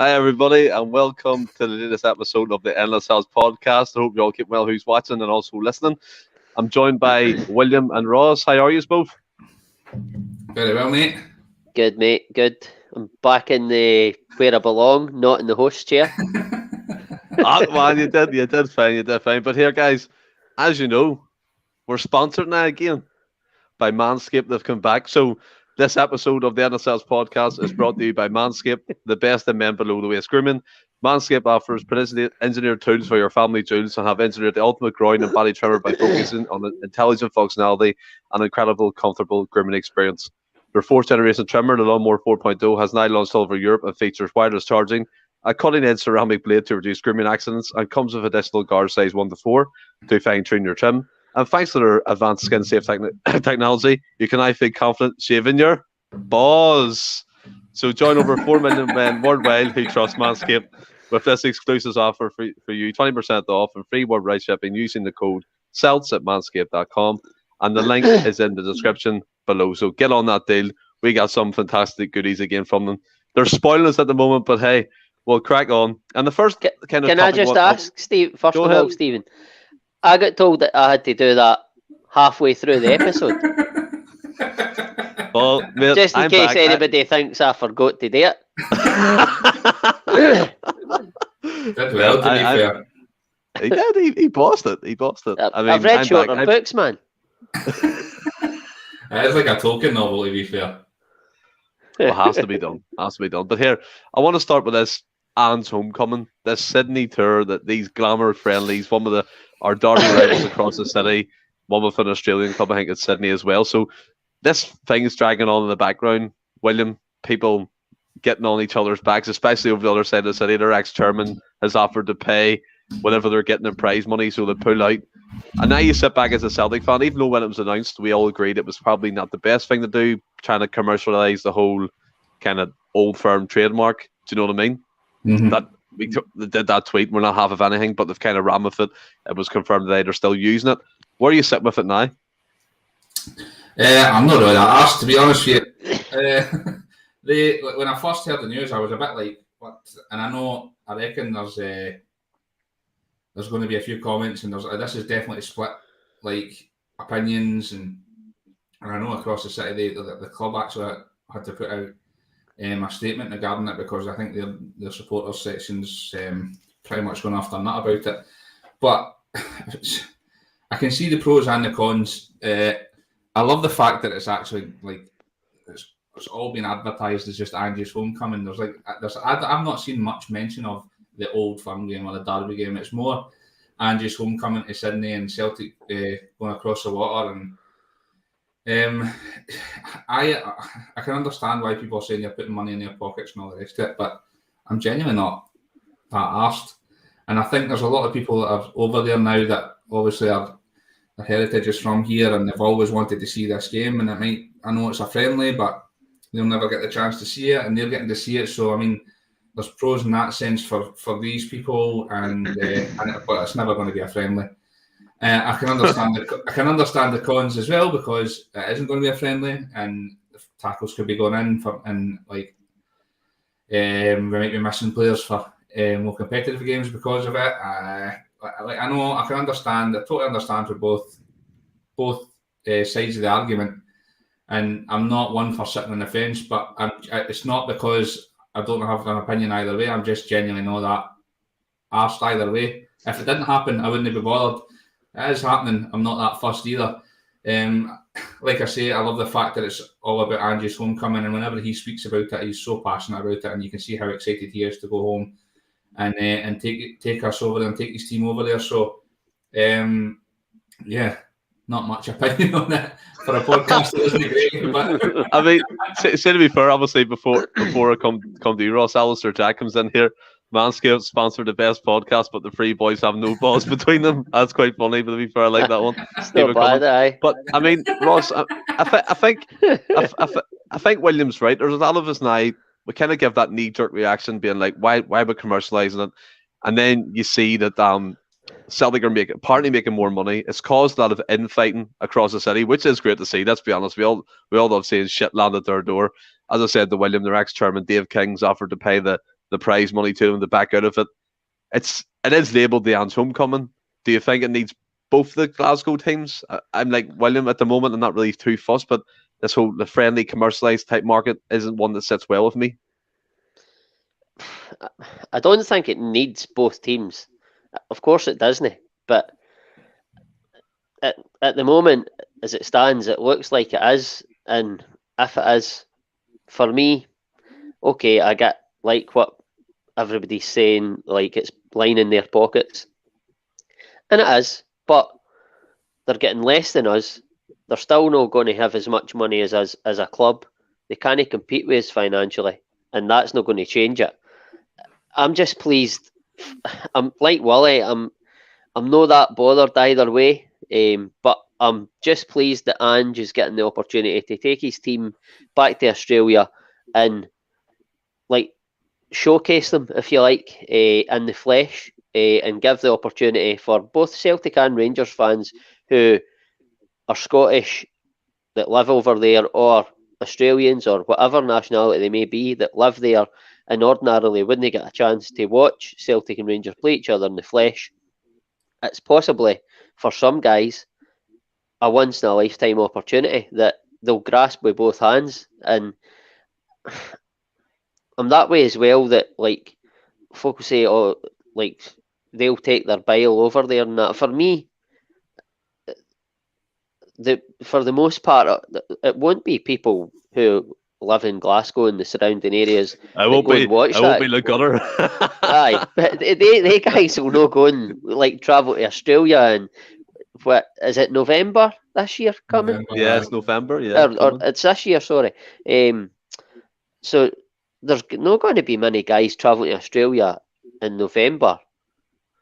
Hi, everybody, and welcome to the latest episode of the Endless Celts Podcast. I hope you all keep well who's watching and also listening. I'm joined by William and Ross. How are you both? Very well, mate. Good, mate. Good. I'm back in the where I belong, not in the host chair. Man, you did fine. But here, guys, as you know, we're sponsored now again by Manscaped. They've come back. So this episode of the Endless Celts Podcast is brought to you by Manscaped, the best in men below the waist grooming. Manscaped offers precisely engineered tools for your family jewels and have engineered the ultimate groin and body trimmer by focusing on the intelligent functionality and incredible, comfortable grooming experience. Their fourth generation trimmer, the Lawnmower 4.0, has now launched all over Europe and features wireless charging, a cutting-edge ceramic blade to reduce grooming accidents, and comes with additional guard size 1 to 4 to fine-tune your trim. And thanks to their advanced skin-safe technology, you can now feel confident shaving your balls. So join over 4 million men worldwide who trust Manscaped with this exclusive offer for you, 20% off and free worldwide shipping using the code CELTS at manscaped.com. And the link is in the description below. So get on that deal. We got some fantastic goodies again from them. They're spoiling us at the moment, but hey, we'll crack on. And the first kind of Can I just ask, Steve, first of all, Stephen, I got told that I had to do that halfway through the episode. Well, mate, just in case anybody thinks I forgot to do it. Did well, to be fair. He did. He bossed it. I mean, I've read shorter books, man. It's like a token novel, to be fair. Well, has to be done. But here, I want to start with this Ange Homecoming, this Sydney tour, that these glamour friendlies, one of our derby rivals across the city, one with an Australian club, I think it's Sydney as well. So this thing is dragging on in the background. William, people getting on each other's backs, especially over the other side of the city. Their ex-chairman has offered to pay whenever they're getting their prize money, so they pull out. And now you sit back as a Celtic fan, even though when it was announced, we all agreed it was probably not the best thing to do, trying to commercialise the whole kind of old firm trademark. Do you know what I mean? Mm-hmm. That they did that tweet. We're not half of anything, but they've kind of ran with it. It was confirmed that they're still using it. Where are you sitting with it now? I'm not really that arsed, to be honest with you. When I first heard the news, I was a bit like, what? And I reckon there's going to be a few comments, and this is definitely split like opinions, and I know across the city the club actually had to put out a statement regarding it because I think their supporters section's pretty much going after nut about it. But I can see the pros and the cons. I love the fact that it's actually like it's all been advertised as just Ange's Homecoming. I've not seen much mention of the old firm game or the derby game. It's more Ange's Homecoming to Sydney and Celtic going across the water. And I can understand why people are saying you're putting money in their pockets and all the rest of it, but I'm genuinely not that arsed. And I think there's a lot of people that are over there now that obviously their heritage is from here and they've always wanted to see this game. And I know it's a friendly, but they'll never get the chance to see it, and they're getting to see it. So I mean, there's pros in that sense for these people, but it's never going to be a friendly. I can understand the cons as well because it isn't going to be a friendly, and tackles could be going in we might be missing players for more competitive games because of it. I totally understand for both sides of the argument, and I'm not one for sitting on the fence, but it's not because I don't have an opinion either way. I'm just genuinely not that arsed either way. If it didn't happen, I wouldn't be bothered. It is happening. I'm not that fussed either. Like I say, I love the fact that it's all about Ange's Homecoming, and whenever he speaks about it, he's so passionate about it, and you can see how excited he is to go home and take us over and take his team over there. So, yeah, not much opinion on it for a podcast that isn't great. But I mean, say to be fair, obviously before I come to you, Ross, Alistair Jack comes in here. Manscaped sponsored the best podcast, but the three boys have no balls between them. That's quite funny, but to be fair, I like that one. Still bad, aye. But I mean, Ross, I think William's right. There's a lot of us now. We kind of give that knee-jerk reaction, being like, "Why are we commercialising it?" And then you see that Celtic are apparently making more money. It's caused a lot of infighting across the city, which is great to see. Let's be honest, we all love seeing shit land at their door. As I said to William, their ex-chairman Dave King's offered to pay the the prize money to them to back out of it. It is labelled the Ange Homecoming. Do you think it needs both the Glasgow teams? I'm like William at the moment. I'm not really too fussed, but the friendly commercialised type market isn't one that sits well with me. I don't think it needs both teams. Of course it doesn't, but at the moment, as it stands, it looks like it is. And if it is, for me, okay, I get like what everybody's saying, like it's lining their pockets. And it is, but they're getting less than us. They're still not going to have as much money as us as a club. They can't compete with us financially, and that's not going to change it. I'm just pleased. I'm like Willie. I'm not that bothered either way. But I'm just pleased that Ange is getting the opportunity to take his team back to Australia and like showcase them, if you like, in the flesh, and give the opportunity for both Celtic and Rangers fans who are Scottish that live over there, or Australians or whatever nationality they may be that live there and ordinarily wouldn't get a chance to watch Celtic and Rangers play each other in the flesh. It's possibly, for some guys, a once-in-a-lifetime opportunity that they'll grasp with both hands. And I'm that way as well, that like folk say, oh, like they'll take their bile over there and that. For me, for the most part, it won't be people who live in Glasgow and the surrounding areas. I won't be the gutter. Aye, but they guys will not go and like travel to Australia. And what is it, November this year coming? November, yeah, it's November. Yeah, or it's this year. Sorry. So there's not going to be many guys traveling to Australia in November.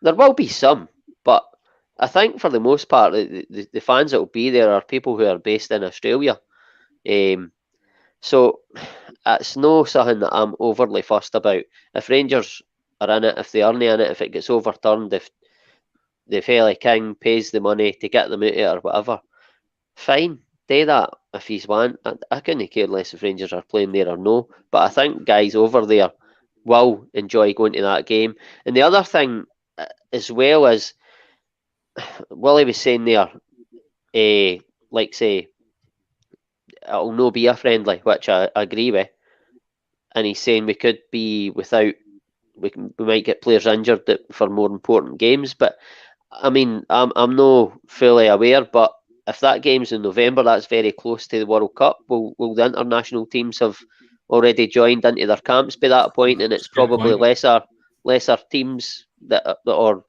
There will be some, but I think for the most part, the fans that will be there are people who are based in Australia. So it's no something that I'm overly fussed about. If Rangers are in it, if they aren't in it, if it gets overturned, if the Felly King pays the money to get them out of it or whatever, fine, do that if he's want. I couldn't care less if Rangers are playing there or no, but I think guys over there will enjoy going to that game. And the other thing as well is, Willie was saying there, like say, it'll no be a friendly, which I agree with. And he's saying we could be without, we might get players injured for more important games. But I mean, I'm not fully aware, but if that game's in November, that's very close to the World Cup. Will the international teams have already joined into their camps by that point? And it's probably lesser teams that are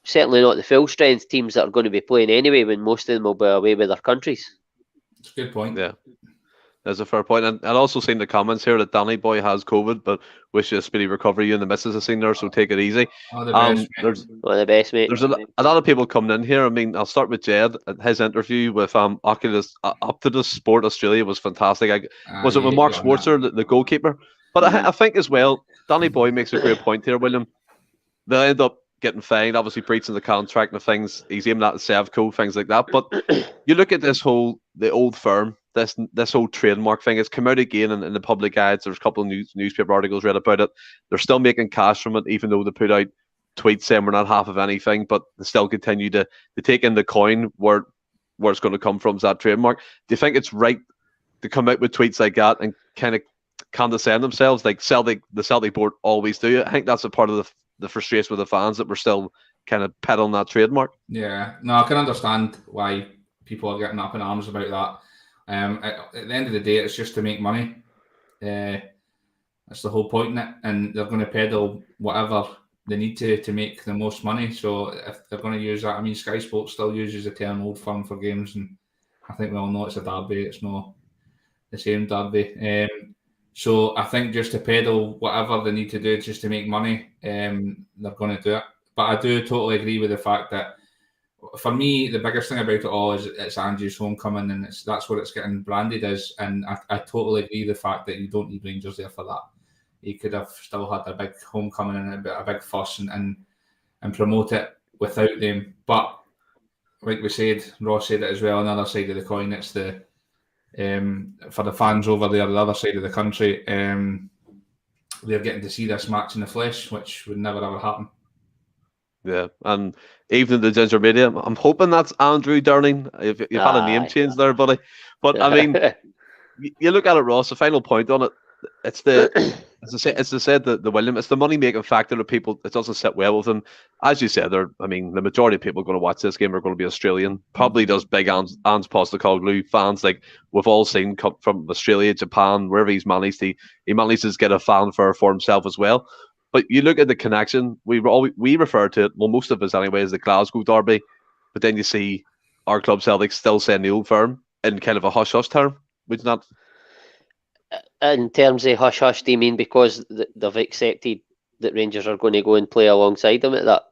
certainly not the full strength teams that are going to be playing anyway, when most of them will be away with their countries. That's a good point. Yeah, that's a fair point. And I've also seen the comments here that Danny Boy has COVID, but wish you a speedy recovery. You and the missus have seen there, so take it easy. All the best, there's the best, mate. There's a lot of people coming in here. I mean, I'll start with Jed. His interview with Optimus Sport Australia was fantastic. Was it with Mark Schwarzer, the goalkeeper? But I think as well, Danny Boy makes a great point here, William. They'll end up getting fined, obviously breaching the contract and things. He's aiming at the Sevco, things like that. But you look at the old firm, this whole trademark thing. It's come out again in the public eye. There's a couple of newspaper articles read about it. They're still making cash from it, even though they put out tweets saying we're not half of anything, but they still continue to take in the coin where it's going to come from, is that trademark. Do you think it's right to come out with tweets like that and kind of condescend themselves like the Celtic board always do? I think that's a part of the frustration with the fans, that we're still kind of peddling that trademark. Yeah, no, I can understand why people are getting up in arms about that. At the end of the day, it's just to make money. That's the whole point in it, and they're going to peddle whatever they need to make the most money. So if they're going to use that, I mean, Sky Sports still uses the term Old Firm for games, and I think we all know it's a derby. It's not the same derby. So I think just to peddle whatever they need to do just to make money, they're going to do it. But I do totally agree with the fact that, for me, the biggest thing about it all is it's Ange's Homecoming, and that's what it's getting branded as. And I totally agree with the fact that you don't need Rangers there for that. You could have still had a big homecoming and a big fuss and promote it without them. But like we said, Ross said it as well, on the other side of the coin, it's for the fans over there, the other side of the country, they're getting to see this match in the flesh, which would never ever happen. Yeah, and even the ginger media, I'm hoping that's Andrew Durning. You've had a name change there, buddy. But I mean, you look at it, Ross. The final point on it, it's the as I said, the William. It's the money making factor that people. It doesn't sit well with them. As you said, the majority of people going to watch this game are going to be Australian. Probably does big Ange Postecoglou fans like we've all seen come from Australia, Japan, wherever he's managed. He manages to get a fanfare for himself as well. But you look at the connection. We refer to it, well, most of us anyway, as the Glasgow Derby. But then you see our club Celtic still saying the Old Firm in kind of a hush-hush term. Would you not? In terms of hush-hush, do you mean because they've accepted that Rangers are going to go and play alongside them at that?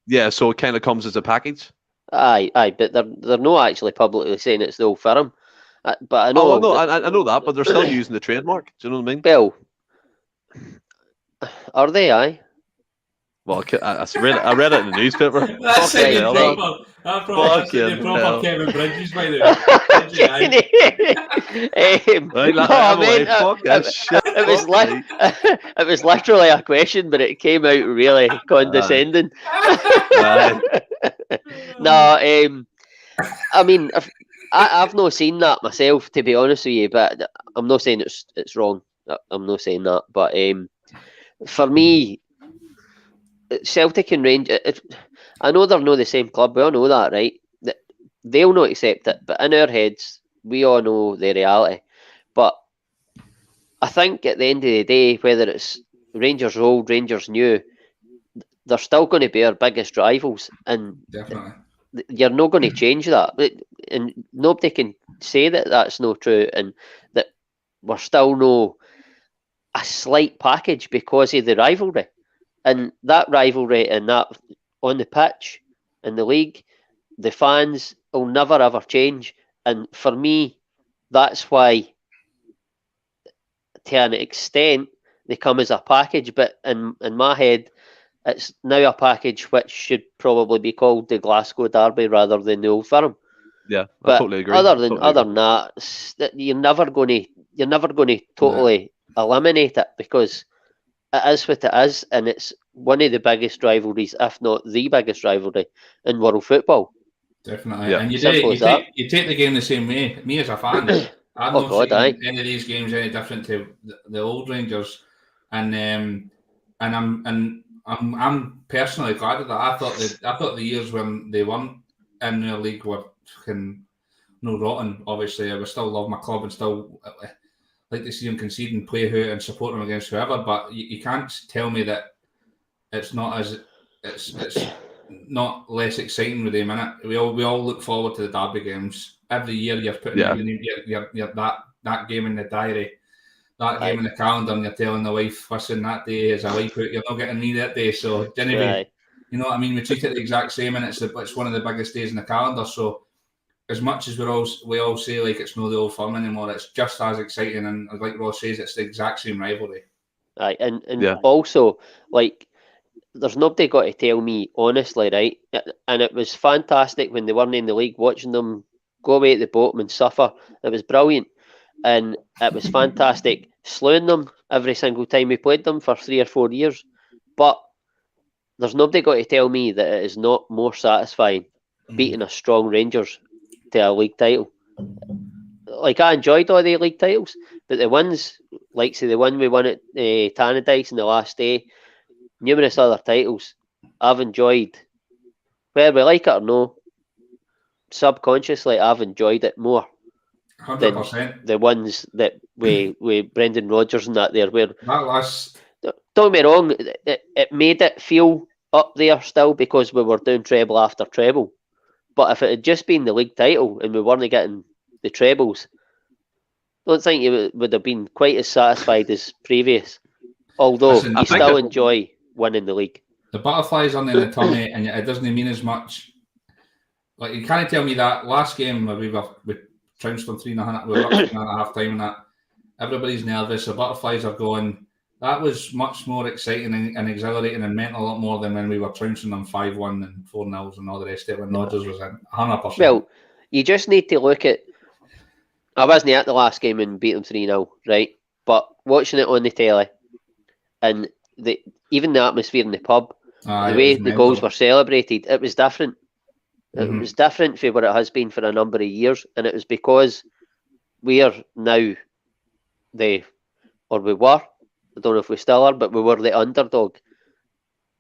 Yeah, so it kind of comes as a package. Aye, but they're not actually publicly saying it's the Old Firm. But I know. Oh, no, I know that, but they're still using the trademark. Do you know what I mean? Well, are they? Aye. Well, I read it in the newspaper. That's it, proper Kevin Bridges, by the way. It was literally a question, but it came out really condescending. No, I mean, I've not seen that myself, to be honest with you, but I'm not saying it's wrong. I'm not saying that, but for me, Celtic and Rangers, I know they're not the same club. We all know that, right? They'll not accept it, but in our heads, we all know the reality. But I think at the end of the day, whether it's Rangers old, Rangers new, they're still going to be our biggest rivals, and definitely you're not going to change that. And nobody can say that that's not true, and that we're still no a slight package because of the rivalry. And that rivalry and that on the pitch, in the league, the fans will never ever change. And for me, that's why, to an extent, they come as a package. But in my head, it's now a package which should probably be called the Glasgow Derby rather than the Old Firm. Yeah, but I totally agree. Other than that, you're never going to totally eliminate it, because it is what it is, and it's one of the biggest rivalries, if not the biggest rivalry in world football. Definitely, yeah. And you take the game the same way. Me as a fan, I'm not seeing any of these games any different to the old Rangers, and I'm personally glad of that. I thought the years when they weren't in the league were fucking rotten. Obviously, I would still love my club and still like to see them concede and play who and support them against whoever. But you can't tell me that it's not it's not less exciting with them in it. We all look forward to the derby games every year. You're putting your that game in the diary, that game in the calendar, and you're telling the wife, "Listen, that day is a wipe out. You're not getting me that day." So anyway, you know what I mean. We treat it the exact same, and it's one of the biggest days in the calendar. So as much as we all say like it's not the Old Firm anymore, it's just as exciting. And like Ross says, it's the exact same rivalry. Aye, and also like, there's nobody got to tell me honestly, right? And it was fantastic when they weren't in the league, watching them go away at the bottom and suffer. It was brilliant, and it was fantastic slowing them every single time we played them for 3 or 4 years. But there's nobody got to tell me that it is not more satisfying beating a strong Rangers to a league title. Like, I enjoyed all the league titles, but the ones, like say the one we won at Tannadice in the last day, numerous other titles, I've enjoyed. Whether we like it or no, subconsciously I've enjoyed it more 100%. than the ones that with Brendan Rodgers and that there, where that last... Don't get me wrong, it made it feel up there still because we were doing treble after treble. But if it had just been the league title and we weren't getting the trebles, I don't think you would have been quite as satisfied as previous. Although you still enjoy winning the league. The butterflies on in the tummy, and it doesn't mean as much. Like, you can't tell me that last game where we trounced them 3-0, we were up 3.5 time, and that everybody's nervous. The butterflies are going. That was much more exciting and exhilarating and meant a lot more than when we were trouncing them 5-1 and 4-0 and all the rest of it when Rodgers was in. 100%. Well, you just need to look at. I wasn't at the last game and beat them 3-0, right? But watching it on the telly, and even the atmosphere in the pub, Aye, the way it was the mental. goals were celebrated, it was different. It Mhm. was different from what it has been for a number of years, and it was because we are now we were, I don't know if we still are, but we were the underdog,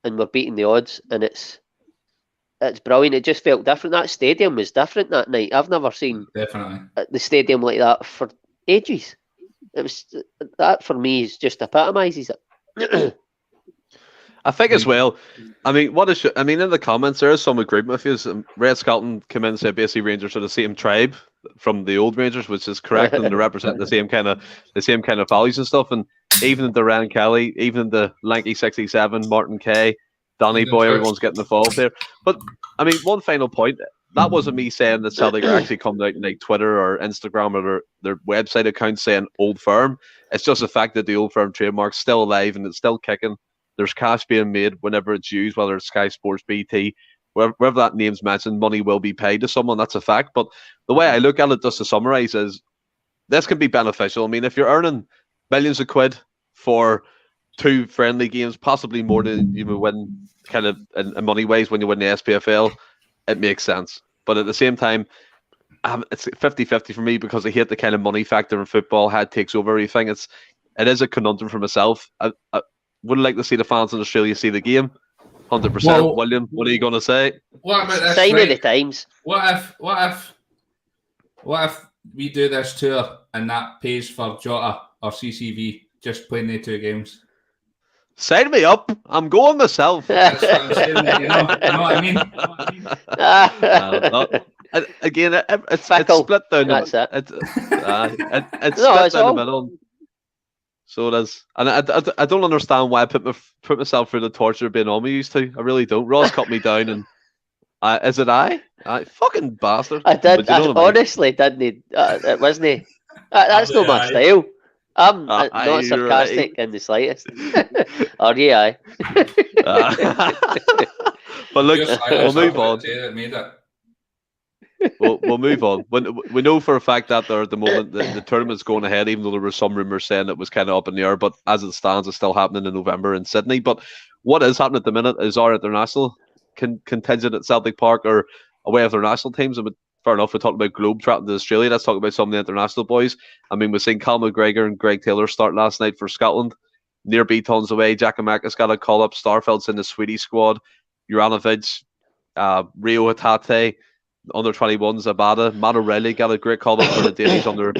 and we're beating the odds, and it's brilliant. It just felt different. That stadium was different that night. I've never seen Definitely. the stadium like that for ages. It was that for me is just epitomises it. I think as well. I mean, in the comments there is some agreement with you. Red Skelton came in and said basically Rangers are the same tribe from the old Rangers, which is correct, and they represent the same kind of values and stuff. And even the Ryan Kelly, even the Lanky 67, Martin Kay, Danny Even Boy, Church. everyone's getting involved there. But I mean, one final point. That wasn't me saying that Celtic are actually coming out in like Twitter or Instagram or their website accounts saying Old Firm. It's just the fact that the Old Firm trademark's still alive and it's still kicking. There's cash being made whenever it's used, whether it's Sky Sports, BT, wherever that name's mentioned, money will be paid to someone. That's a fact. But the way I look at it, just to summarise, is this can be beneficial. I mean, if you're earning millions of quid for 2 friendly games, possibly more than you would win kind of in money ways when you win the SPFL, it makes sense. But at the same time, it's 50-50 for me because I hate the kind of money factor in football, how it takes over everything. It is a conundrum for myself. I would like to see the fans in Australia see the game. 100%. Well, William, what are you going to say? What about this? Sign of Right? the times. What if we do this tour and that pays for Jota or CCV just playing the 2 games? Sign me up. I'm going myself. That's what I'm saying. You know what I mean? Again, it's Fickle. split down. That's it. It's No, split it's down all- the middle. So it is, and I don't understand why I put myself through the torture of being on me used to. I really don't. Ross cut me down, and is it I fucking bastard? I did. But you know I what I mean? honestly didn't. It wasn't. That's not my style. I'm not Aye, sarcastic in the slightest. Or yeah, But look, Your we'll silence move after on. the day that made it. We'll move on. We know for a fact that there at the moment the tournament's going ahead, even though there were some rumours saying it was kind of up in the air. But as it stands, it's still happening in November in Sydney. But what is happening at the minute is our international contingent at Celtic Park or away of their national teams. And fair enough, we're talking about globe trotting to Australia. Let's talk about some of the international boys. I mean, we've seen Cal McGregor and Greg Taylor start last night for Scotland. Near Beaton's away. Giacomakis got a call up. Starfeld's in the Swedish squad. Juranovic, Rio Hatate. Under 21s, Abada, Matt O'Reilly got a great call up for the Davies under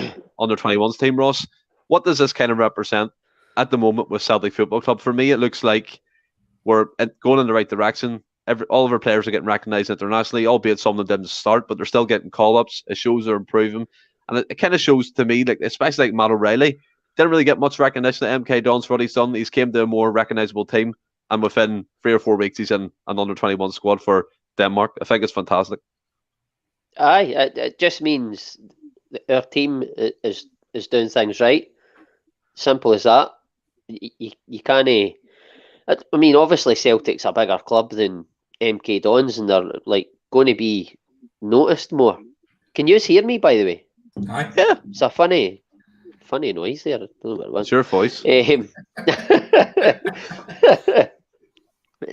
21s team. Ross, what does this kind of represent at the moment with Celtic Football Club? For me, it looks like we're going in the right direction. All of our players are getting recognised internationally, albeit some of them didn't start, but they're still getting call ups. It shows they're improving, and it kind of shows to me, like especially like Matt O'Reilly, didn't really get much recognition at MK Dons for what he's done. He's came to a more recognisable team, and within 3 or 4 weeks, he's in an under 21 squad for Denmark. I think it's fantastic. Aye, it just means that our team is doing things right. Simple as that. You can't. I mean, obviously Celtic's a bigger club than MK Dons, and they're like going to be noticed more. Can you hear me, by the way? Aye. Yeah, It's a funny noise there. I don't know what it was. it's your voice.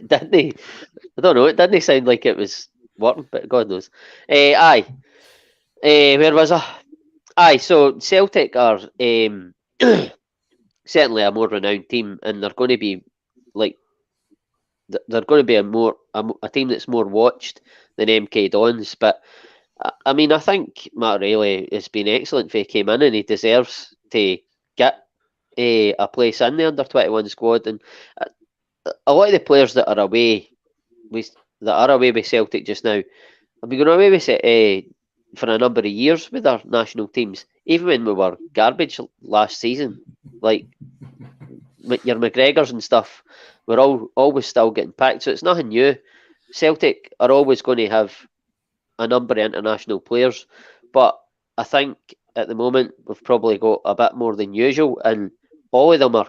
Didn't he? I don't know. It didn't sound like it was working, but God knows. Aye. Where was I? Aye. So Celtic are certainly a more renowned team, and they're going to be like they're going to be a team that's more watched than MK Dons. But I mean, I think Matt O'Reilly has been excellent if he came in, and he deserves to get a place in the under 21 squad. And a lot of the players that are away with Celtic just now have been going away with for a number of years with our national teams. Even when we were garbage last season, like your McGregors and stuff, we're always still getting picked. So it's nothing new. Celtic are always going to have a number of international players, but I think at the moment we've probably got a bit more than usual, and all of them are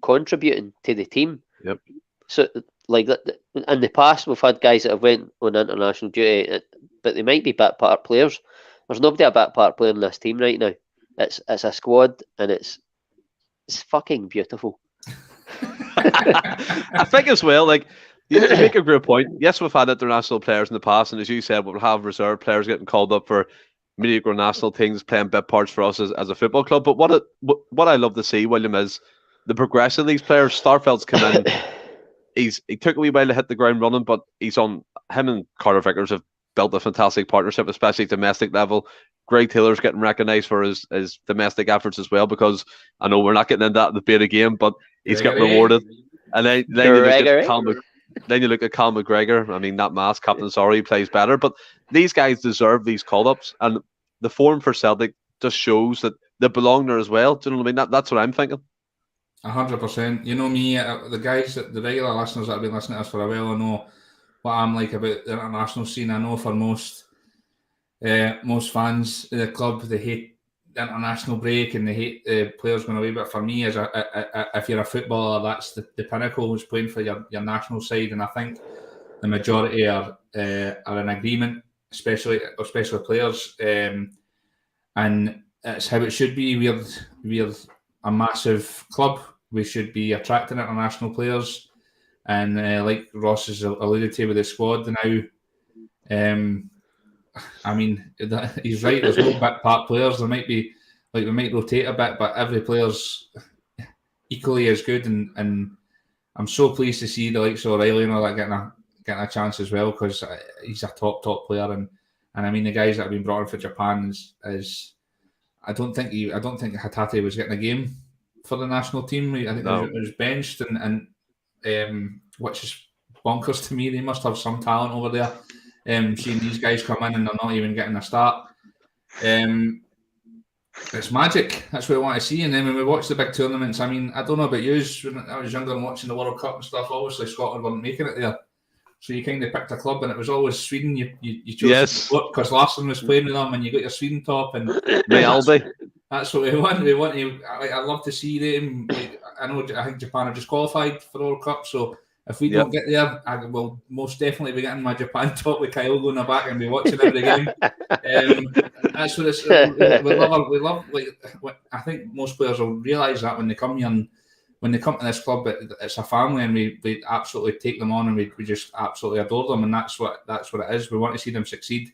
contributing to the team. Yep. So, like in the past, we've had guys that have went on international duty, but they might be back part players. There's nobody a back part player in this team right now. It's a squad, and it's fucking beautiful. I think as well, like, you make a great point. Yes, we've had international players in the past, and as you said, we'll have reserve players getting called up for mediocre national teams, playing bit parts for us as a football club. But what I love to see, William, is the progression of these players. Starfeld's come in. He took a wee while to hit the ground running, but him and Carter Vickers have built a fantastic partnership, especially at domestic level. Greg Taylor's getting recognised for his domestic efforts as well, because I know we're not getting into that debate again, but he's getting rewarded. And then you look at Cal McGregor. I mean, that mask, Captain Sorry, plays better, but these guys deserve these call-ups, and the form for Celtic just shows that they belong there as well. Do you know what I mean? That's what I'm thinking. 100%. You know me, the guys, the regular listeners that have been listening to us for a while, I know what I'm like about the international scene. I know for most fans of the club, they hate the international break and they hate the players going away. But for me, if you're a footballer, that's the pinnacle, who's playing for your national side. And I think the majority are in agreement, especially players. And it's how it should be. We're a massive club. We should be attracting international players, and like Ross has alluded to with the squad now, I mean, he's right. There's no bit part players. There might be, like, we might rotate a bit, but every player's equally as good. And I'm so pleased to see the likes of O'Reilly and all that getting a chance as well, because he's a top player. And I mean, the guys that have been brought in for Japan is I don't think Hatate was getting a game for the national team. I think he was benched, and which is bonkers to me. They must have some talent over there. Seeing these guys come in and they're not even getting a start. It's magic. That's what I want to see. And then when we watch the big tournaments, I mean, I don't know about you, when I was younger and watching the World Cup and stuff, obviously Scotland weren't making it there. So you kind of picked a club, and it was always Sweden. You chose because Larsson was playing with them, and you got your Sweden top. And that's what we want. We want to. I love to see them. Like, I think Japan have just qualified for the World Cup, so if we don't get there, I will most definitely be getting my Japan top with Kyle going in the back and be watching every game. That's what it's. We love. Like, I think most players will realise that when they come here and when they come to this club, it's a family, and we absolutely take them on, and we just absolutely adore them, and that's what it is. We want to see them succeed,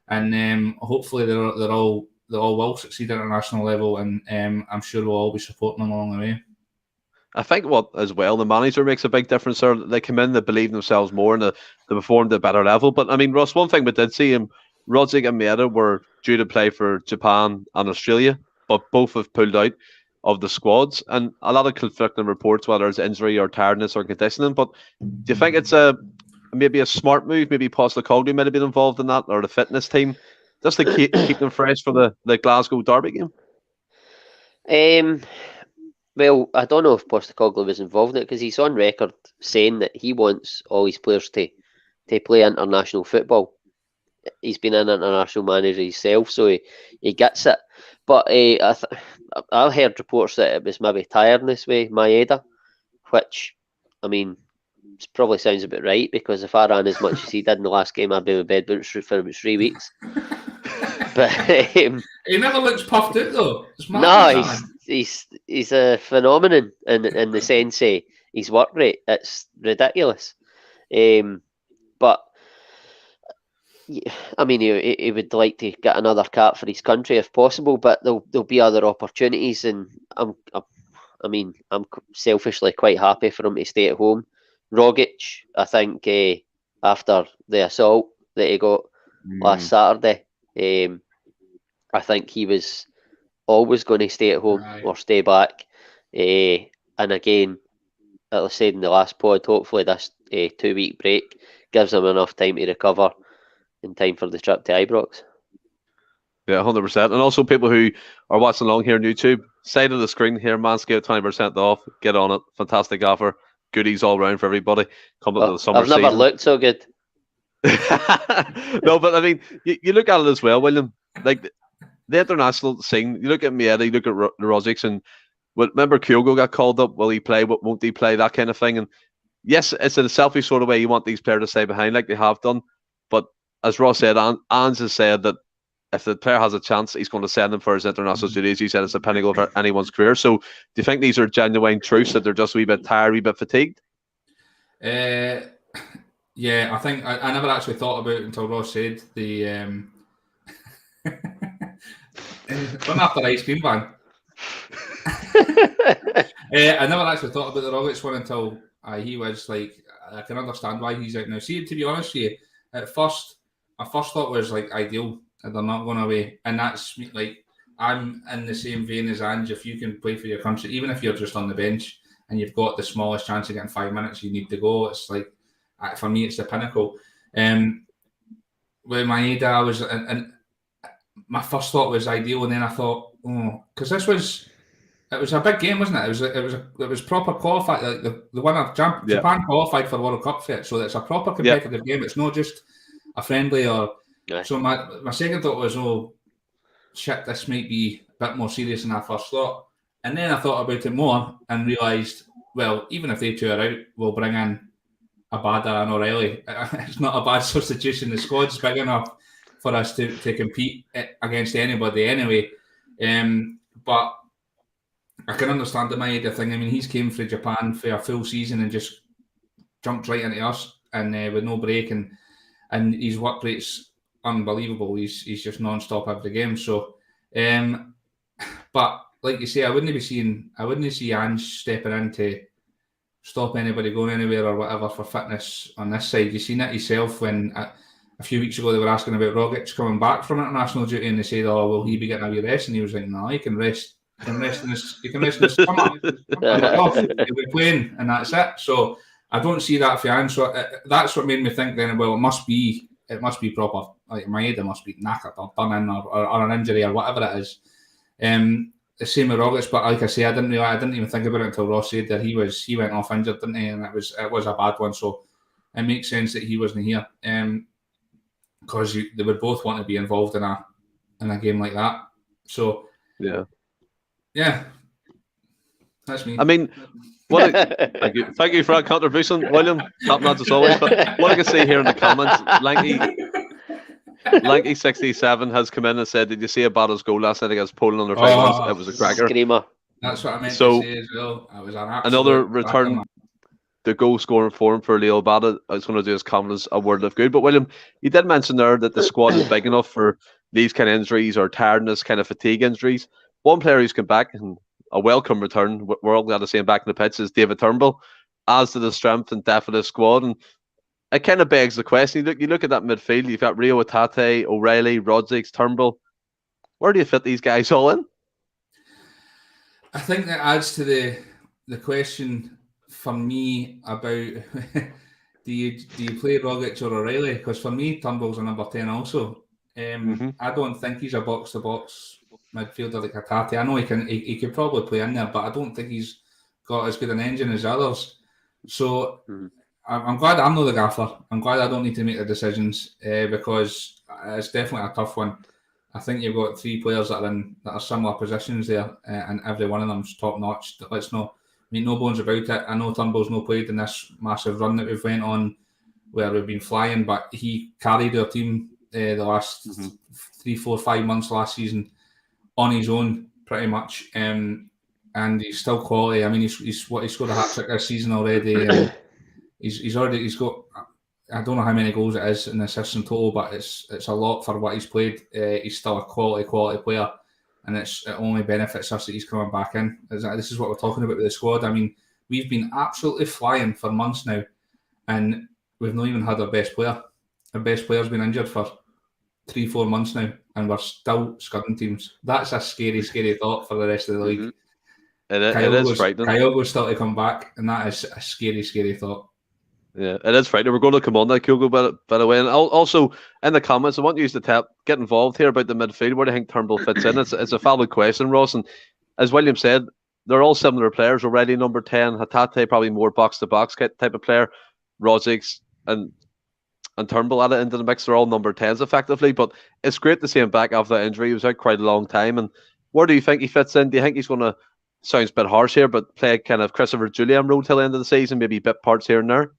and hopefully they all will succeed at international level, and I'm sure we'll all be supporting them along the way. I think as well, the manager makes a big difference there. They come in, they believe themselves more, and they perform at a better level. But I mean, Ross, one thing we did see him, Rodzik and Maeda were due to play for Japan and Australia, but both have pulled out of the squads, and a lot of conflicting reports, whether it's injury or tiredness or conditioning. But do you think it's maybe a smart move? Maybe Postecoglou might have been involved in that, or the fitness team, just to keep them fresh for the Glasgow Derby game? Well, I don't know if Postecoglou was involved in it, because he's on record saying that he wants all his players to play international football. He's been an international manager himself, so he gets it. But I heard reports that it was maybe tiredness with Maeda, which, I mean, probably sounds about right, because if I ran as much as he did in the last game, I'd be in bed for about 3 weeks. But he never looks puffed out though. No, he's a phenomenon in the sense of his work rate. It's ridiculous. But I mean, he would like to get another cap for his country if possible, but there'll be other opportunities, and I'm selfishly quite happy for him to stay at home. Rogic, I think, after the assault that he got last Saturday, I think he was always going to stay at home or stay back. And again, as I said in the last pod, hopefully this 2-week break gives him enough time to recover in time for the trip to Ibrox. Yeah, 100%. And also people who are watching along here on YouTube, side of the screen here, Manscaped 20% off. Get on it. Fantastic offer. Goodies all round for everybody. Coming to the summer season. I've never looked so good. No, but I mean, you look at it as well, William. Like the international scene, you look at Maeda, you look at Rozic, and remember Kyogo got called up. Will he play? Won't he play? That kind of thing. And yes, it's in a selfish sort of way. You want these players to stay behind like they have done. But as Ross said, Ange has said that if the player has a chance, he's going to send them for his international duties. He said it's a pinnacle of anyone's career. So do you think these are genuine truths, that they're just a wee bit tired, a wee bit fatigued? Yeah, I think I never actually thought about it until Ross said the run after ice cream van. I never actually thought about the Rogic one until he was like, I can understand why he's out now. See, to be honest with you, at first, my first thought was like ideal, and they're not going away. And that's like, I'm in the same vein as Ange. If you can play for your country, even if you're just on the bench and you've got the smallest chance of getting 5 minutes, you need to go. It's like, for me, it's the pinnacle. With Maeda, I was, and my first thought was ideal, and then I thought, because it was a big game, wasn't it? It was proper qualified. Like the one of Japan qualified for the World Cup for it, so it's a proper competitive game. It's not just a friendly or. Yeah. So my second thought was, oh shit, this might be a bit more serious than I first thought. And then I thought about it more and realised, well, even if they two are out, we'll bring in Abada and O'Reilly. It's not a bad substitution. The squad's big enough for us to compete against anybody anyway. But I can understand the Maeda thing. I mean, he's came from Japan for a full season and just jumped right into us and with no break, and his work rate's unbelievable. He's just non-stop every game. So, but like you say, I wouldn't see Ange stepping in to stop anybody going anywhere or whatever for fitness on this side. You've seen it yourself when a few weeks ago they were asking about Rogic coming back from international duty, and they said, "Oh, will he be getting a wee rest?" And he was like, "No, he can rest. He can rest in his summer. He'll be playing, and that's it." So I don't see that for Ange. So that's what made me think then, well, it must be proper. Like Maeda must be knackered or done in or an injury or whatever it is. The same with Rogic, but like I say, I didn't even think about it until Ross said that he went off injured, didn't he? And it was a bad one. So it makes sense that he wasn't here. Because they would both want to be involved in a game like that. So yeah, that's me. I mean, thank you for that contribution, William. Top notch as always. But what I can see here in the comments, Lanky67 has come in and said, "Did you see Abada's goal last night against Poland under finals? It was a cracker." Screamer. That's what I meant to say as well. It was an another return. The goal scoring form for Leo Abada is going to do his confidence a world of good. But William, you did mention there that the squad is big enough for these kind of injuries or tiredness, kind of fatigue injuries. One player who's come back and a welcome return, we're all glad to see him back in the pitch, is David Turnbull, adds to the strength and depth of the squad. And it kind of begs the question, you look at that midfield, you've got Rio Hatate, O'Reilly, Rodzic, Turnbull. Where do you fit these guys all in? I think that adds to the question for me about do you play Rogic or O'Reilly? Because for me, Turnbull's a number 10 also. I don't think he's a box-to-box midfielder like Hatate. I know he could probably play in there, but I don't think he's got as good an engine as others. So I'm glad I'm not the gaffer. I'm glad I don't need to make the decisions because it's definitely a tough one. I think you've got three players that are similar positions there, and every one of them's top notch. Let's not make no bones about it. I know Turnbull's not played in this massive run that we've went on, where we've been flying, but he carried our team the last 3, 4, 5 months last season on his own, pretty much. And he's still quality. I mean, he scored a hat trick this season already. He's got. I don't know how many goals it is in assists in total, but it's a lot for what he's played. He's still a quality player, and it only benefits us that he's coming back in. This is what we're talking about with the squad. I mean, we've been absolutely flying for months now, and we've not even had our best player. Our best player's been injured for 3-4 months now, and we're still scudding teams. That's a scary thought for the rest of the league. It is frightening. Kyogo's still to come back, and that is a scary thought. Yeah, it is frightening. We're going to come on that, Kyogo, by the way. And also, in the comments, I want you to get involved here about the midfield. Where do you think Turnbull fits in? It's a valid question, Ross. And as William said, they're all similar players already. Number 10, Hatate, probably more box-to-box type of player. Rodzic and Turnbull added into the mix. They're all number 10s, effectively. But it's great to see him back after that injury. He was out quite a long time. And where do you think he fits in? Do you think he's going to, sounds a bit harsh here, but play kind of Christopher Julian role till the end of the season, maybe bit parts here and there?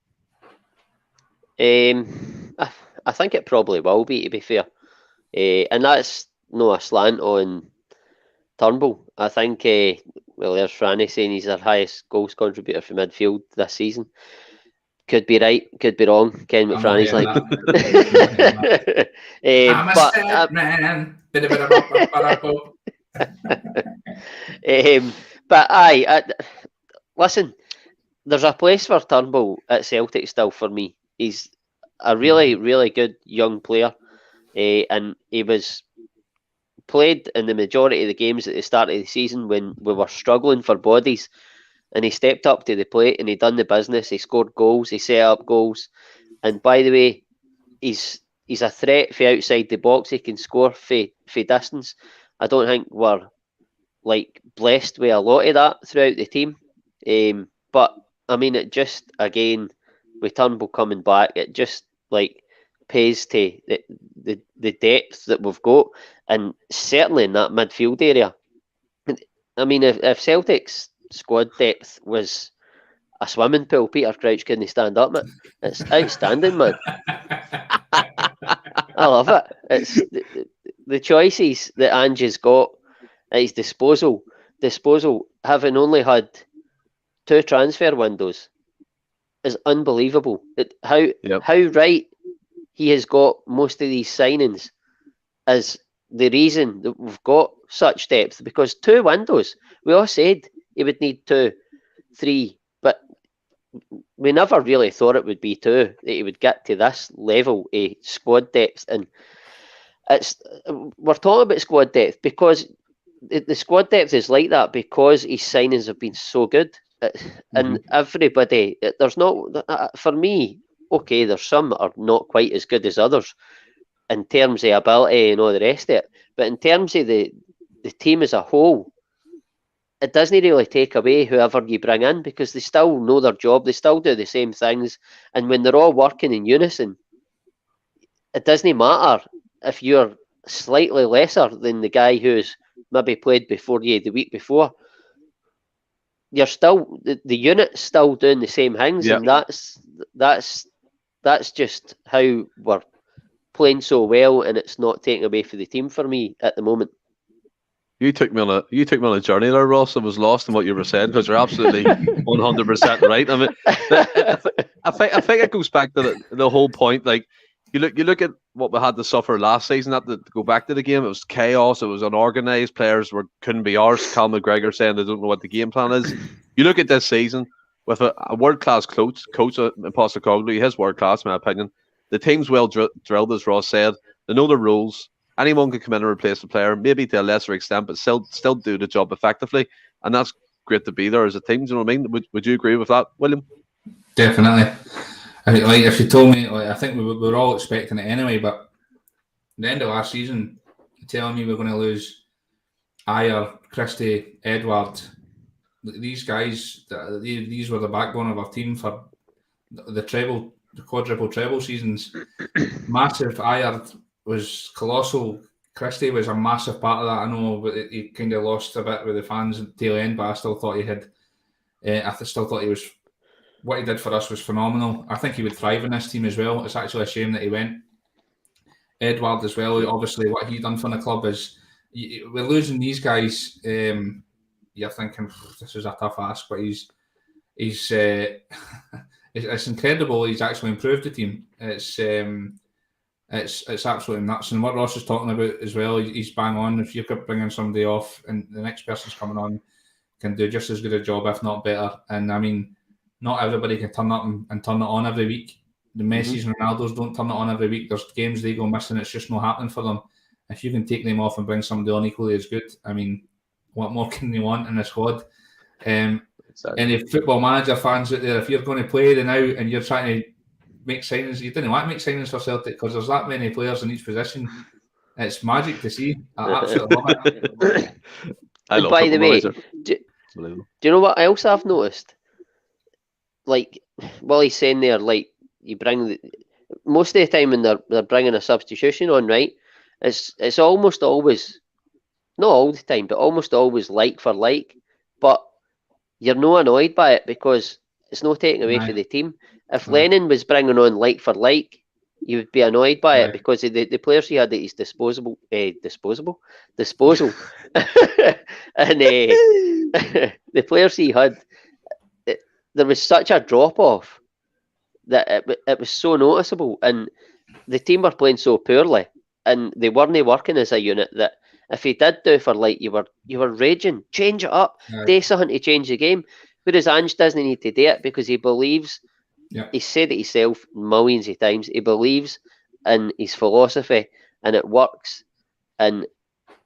I think it probably will be, to be fair. And that's no a slant on Turnbull. I think, well, there's Franny saying he's our highest goals contributor for midfield this season. Could be right, could be wrong. Ken McFranny's like. I'm a stat man. But aye, listen, there's a place for Turnbull at Celtic still for me. He's a really, really good young player, and he was played in the majority of the games at the start of the season when we were struggling for bodies, and he stepped up to the plate and he done the business. He scored goals, he set up goals, and by the way, he's a threat for outside the box. He can score for distance. I don't think we're like blessed with a lot of that throughout the team, but I mean, it just again with Turnbull coming back, it just like pays to the depth that we've got, and certainly in that midfield area. I mean, if Celtic's squad depth was a swimming pool, Peter Crouch couldn't stand up, man. It's outstanding, man. I love it. It's the choices that Ange's got at his disposal, having only had 2 transfer windows, is unbelievable. How right he has got most of these signings is the reason that we've got such depth, because 2 windows, we all said he would need 2, 3, but we never really thought it would be 2 that he would get to this level of squad depth. And we're talking about squad depth because the squad depth is like that because his signings have been so good. And everybody, there's not, for me, okay, there's some that are not quite as good as others in terms of ability and all the rest of it, but in terms of the team as a whole, it doesn't really take away whoever you bring in, because they still know their job, they still do the same things, and when they're all working in unison, it doesn't matter if you're slightly lesser than the guy who's maybe played before you the week before. You're still, the unit's still doing the same things, and that's just how we're playing so well, and it's not taking away from the team for me at the moment. You took me on a journey there, Ross. I was lost in what you were saying, because you're absolutely 100% right. I mean, I think it goes back to the whole point. Like you look at what we had to suffer last season. To go back to the game, it was chaos. It was unorganized. Players couldn't be ours. Cal McGregor saying they don't know what the game plan is. You look at this season with a world class coach Postecoglou. He is world class, in my opinion. The team's well drilled, as Ross said. They know the rules. Anyone can come in and replace the player, maybe to a lesser extent, but still do the job effectively. And that's great to be there as a team. Do you know what I mean? Would you agree with that, William? Definitely. I mean, like, if you told me, I think we were all expecting it anyway, but at the end of last season, telling me we're going to lose Ayer, Christie, Edward, these guys, these were the backbone of our team for the quadruple treble seasons. Massive. Ayer was colossal. Christie was a massive part of that. I know, but he kind of lost a bit with the fans at the tail end, but I still thought he had. Still thought he was. What he did for us was phenomenal. I think he would thrive in this team as well. It's actually a shame that he went. Edward as well. Obviously, what he done for the club is. We're losing these guys. You're thinking this is a tough ask, but he's it's incredible. He's actually improved the team. It's absolutely nuts. And what Ross is talking about as well, he's bang on. If you could bring in somebody off and the next person's coming on can do just as good a job, if not better. And I mean, not everybody can turn up and turn it on every week. The Messis and Ronaldos don't turn it on every week. There's games they go missing. It's just not happening for them. If you can take them off and bring somebody on equally as good, I mean, what more can they want in a squad? Exactly. Any football manager fans out there, if you're going to play the now and you're trying to make signings, you didn't want to make signings for Celtic because there's that many players in each position. It's magic to see. I absolutely love it. And by the way, do you know what else I've noticed? Like, Willie's saying there, like, you bring most of the time when they're bringing a substitution on, right? It's almost always, not all the time, but almost always like for like. But you're not annoyed by it because it's not taking away from the team. If Lennon was bringing on like for like, you would be annoyed by it Right. because the players he had at his disposal, and the players he had, there was such a drop off that it was so noticeable, and the team were playing so poorly, and they weren't working as a unit that if he did do for like you were raging, change it up, Right. do something to change the game. Whereas Ange doesn't need to do it because he believes. Yeah. He said it himself millions of times. He believes in his philosophy, and it works. And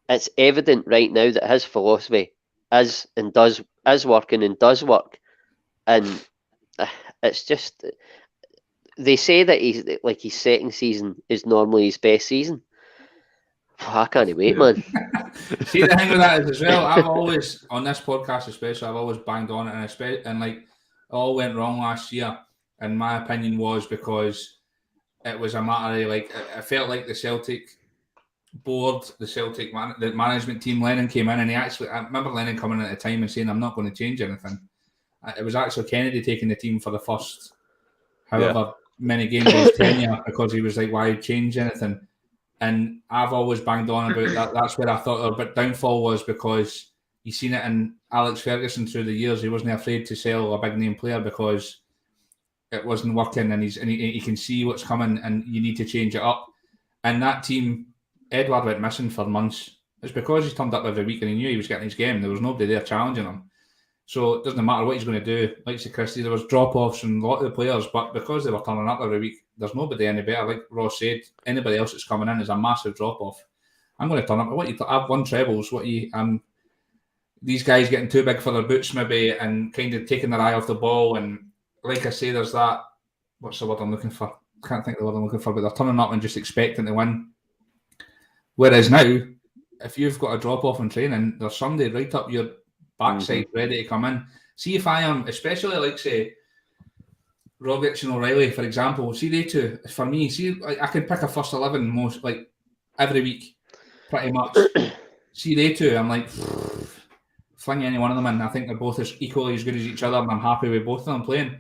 it's evident right now that his philosophy is working and does work. And it's just they say that his second season is normally his best season. I can't wait, man. See, the thing with that is as well, I've always, on this podcast especially, I've always banged on it, and like, it all went wrong last year, and my opinion was because it was a matter of, like, I felt like the Celtic board, the management team, Lennon came in, and I remember Lennon coming in at the time and saying, I'm not going to change anything. It was actually Kennedy taking the team for the first however many games of his tenure, because he was like, why change anything? And I've always banged on about that. That's where I thought our bit downfall was, because you seen it in Alex Ferguson through the years. He wasn't afraid to sell a big name player because it wasn't working, and he can see what's coming, and you need to change it up. And that team, Edward went missing for months. It's because he's turned up every week and he knew he was getting his game. There was nobody there challenging him. So it doesn't matter what he's going to do. Like said Christie, there was drop-offs in a lot of the players, but because they were turning up every week, there's nobody any better. Like Ross said, anybody else that's coming in is a massive drop-off. I'm going to turn up. I've won trebles. These guys getting too big for their boots maybe, and kind of taking their eye off the ball. And like I say, there's that. What's the word I'm looking for? Can't think of the word I'm looking for, but they're turning up and just expecting to win. Whereas now, if you've got a drop-off in training, there's somebody right up your backside ready to come in. See if I am, especially like say Rogic and O'Reilly, for example, see they two, for me, see I can pick a first 11 most, like, every week, pretty much. See they two, I'm like, fling any one of them in. I think they're both as equally as good as each other, and I'm happy with both of them playing.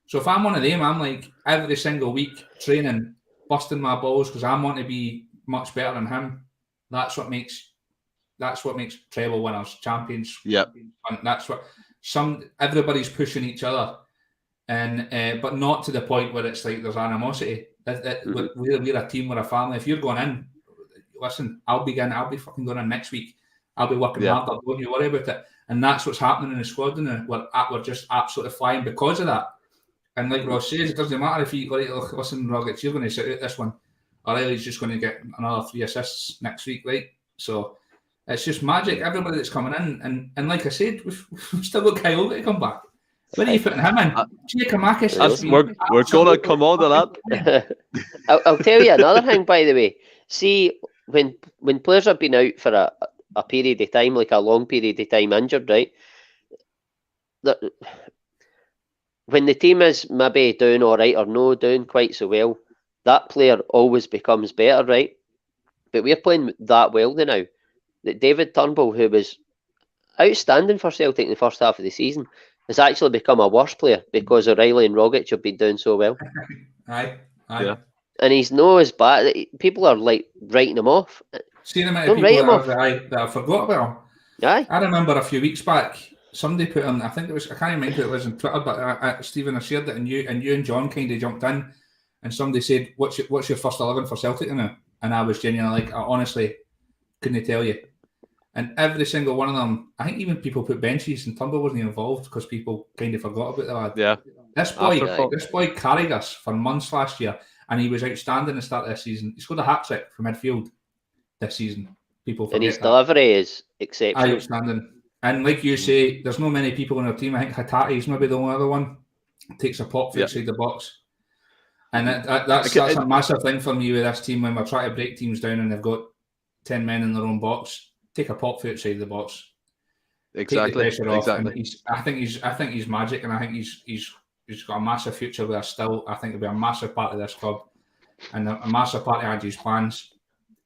So if I'm one of them, I'm like every single week training, busting my balls because I want to be much better than him. That's what makes treble winners, champions. Yep. And that's what everybody's pushing each other, and but not to the point where it's like there's animosity. We're a team, we're a family. If you're going in, listen, I'll be fucking going in next week. I'll be working harder. Don't you worry about it. And that's what's happening in the squad. We're just absolutely flying because of that. And like Ross says, it doesn't matter if you listen, Rogic, you're going to sit out this one. O'Reilly's just going to get another 3 assists next week, right? So it's just magic. Everybody that's coming in, and like I said, we've still got Kyle to come back. When are you putting him in? We're going to come on to that. I'll tell you another thing, by the way. See, when players have been out for a period of time, like a long period of time injured, right? When the team is maybe doing all right or no doing quite so well, that player always becomes better, right? But we're playing that well now that David Turnbull, who was outstanding for Celtic in the first half of the season, has actually become a worse player because O'Reilly and Rogic have been doing so well. Aye. Yeah. And he's no as bad. People are like writing him off. See the amount of people that I forgot about him. Aye. I remember a few weeks back, somebody put on, I think it was, I can't remember who it was on Twitter, but Stephen, I shared it, and you and John kind of jumped in, and somebody said, what's your first 11 for Celtic now? And I was genuinely like, I honestly couldn't tell you. And every single one of them, I think even people put benches, and Turnbull wasn't involved because people kind of forgot about the lad. Yeah. This boy carried us for months last year, and he was outstanding at the start of this season. He scored a hat-trick from midfield this season. People forget and his that. delivery is exceptional. Outstanding. And like you say, there's no many people on our team. I think Hatati's maybe the only other one. Takes a pop outside the box. And that's a massive thing for me with this team when we're trying to break teams down and they've got 10 men in their own box. Take a pop outside the box. Exactly. Take the pressure off. Exactly. And I think he's magic, and I think he's got a massive future with us still. I think he'll be a massive part of this club and a massive part of Ange's plans.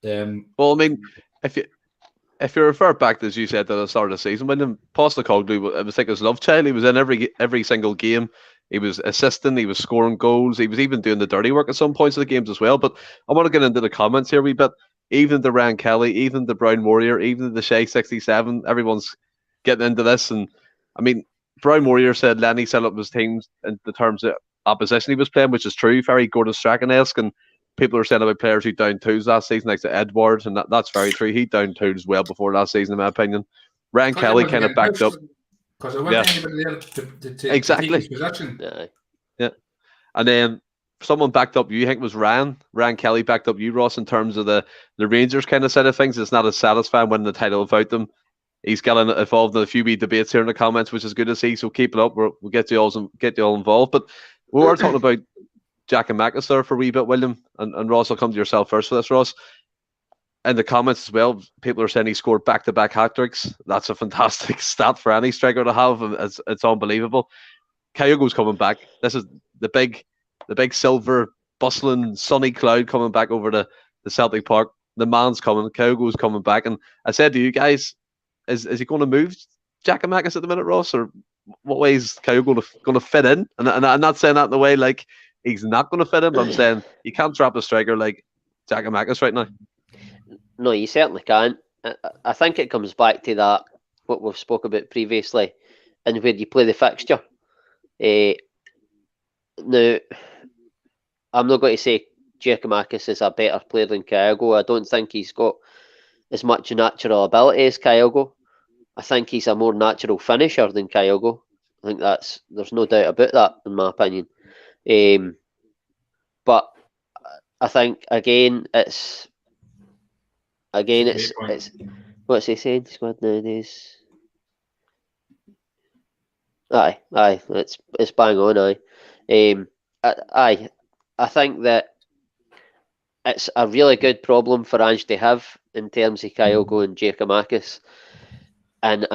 Well, I mean, if you refer back to, as you said, at the start of the season, when Postecoglou, it was like his love child. He was in every single game. He was assisting, he was scoring goals, he was even doing the dirty work at some points of the games as well. But I want to get into the comments here a wee bit. Even the Ryan Kelly, even the Brown Warrior, even the Shay 67, everyone's getting into this. And I mean, Brown Warrior said Lenny set up his teams in the terms of opposition he was playing, which is true, very Gordon Strachan-esque. And people are saying about players who downed tools last season, like Edwards, and that's very true. He downed tools well before last season, in my opinion. Ryan Kelly kind of backed up. Because there wasn't anybody there to exactly. take his position. Yeah. And then someone backed up you, I think it was Ryan. Ryan Kelly backed up you, Ross, in terms of the Rangers kind of side of things. It's not as satisfying winning the title without them. He's getting involved in a few wee debates here in the comments, which is good to see. So keep it up. We'll get you all involved. But we were talking about Jack and Macus there for a wee bit, William. And Ross, I'll come to yourself first for this, Ross. In the comments as well, people are saying he scored back-to-back hat-tricks. That's a fantastic stat for any striker to have. It's unbelievable. Kyogo's coming back. This is the big silver, bustling, sunny cloud coming back over the Celtic Park. The man's coming. Kyogo's coming back. And I said to you guys, is he going to move Giakoumakis at the minute, Ross? Or what way is Kyogo going to fit in? And I'm not saying that in the way like he's not going to fit in, but I'm saying you can't drop a striker like Giakoumakis right now. No, you certainly can't. I think it comes back to that, what we've spoke about previously, and where you play the fixture. Now, I'm not going to say Giakoumakis is a better player than Kyogo. I don't think he's got as much natural ability as Kyogo. I think he's a more natural finisher than Kyogo. I think there's no doubt about that, in my opinion. But I think it's what's he saying? Squad nowadays. Aye, it's bang on. I think that it's a really good problem for Ange to have in terms of Kyogo and Giakoumakis, and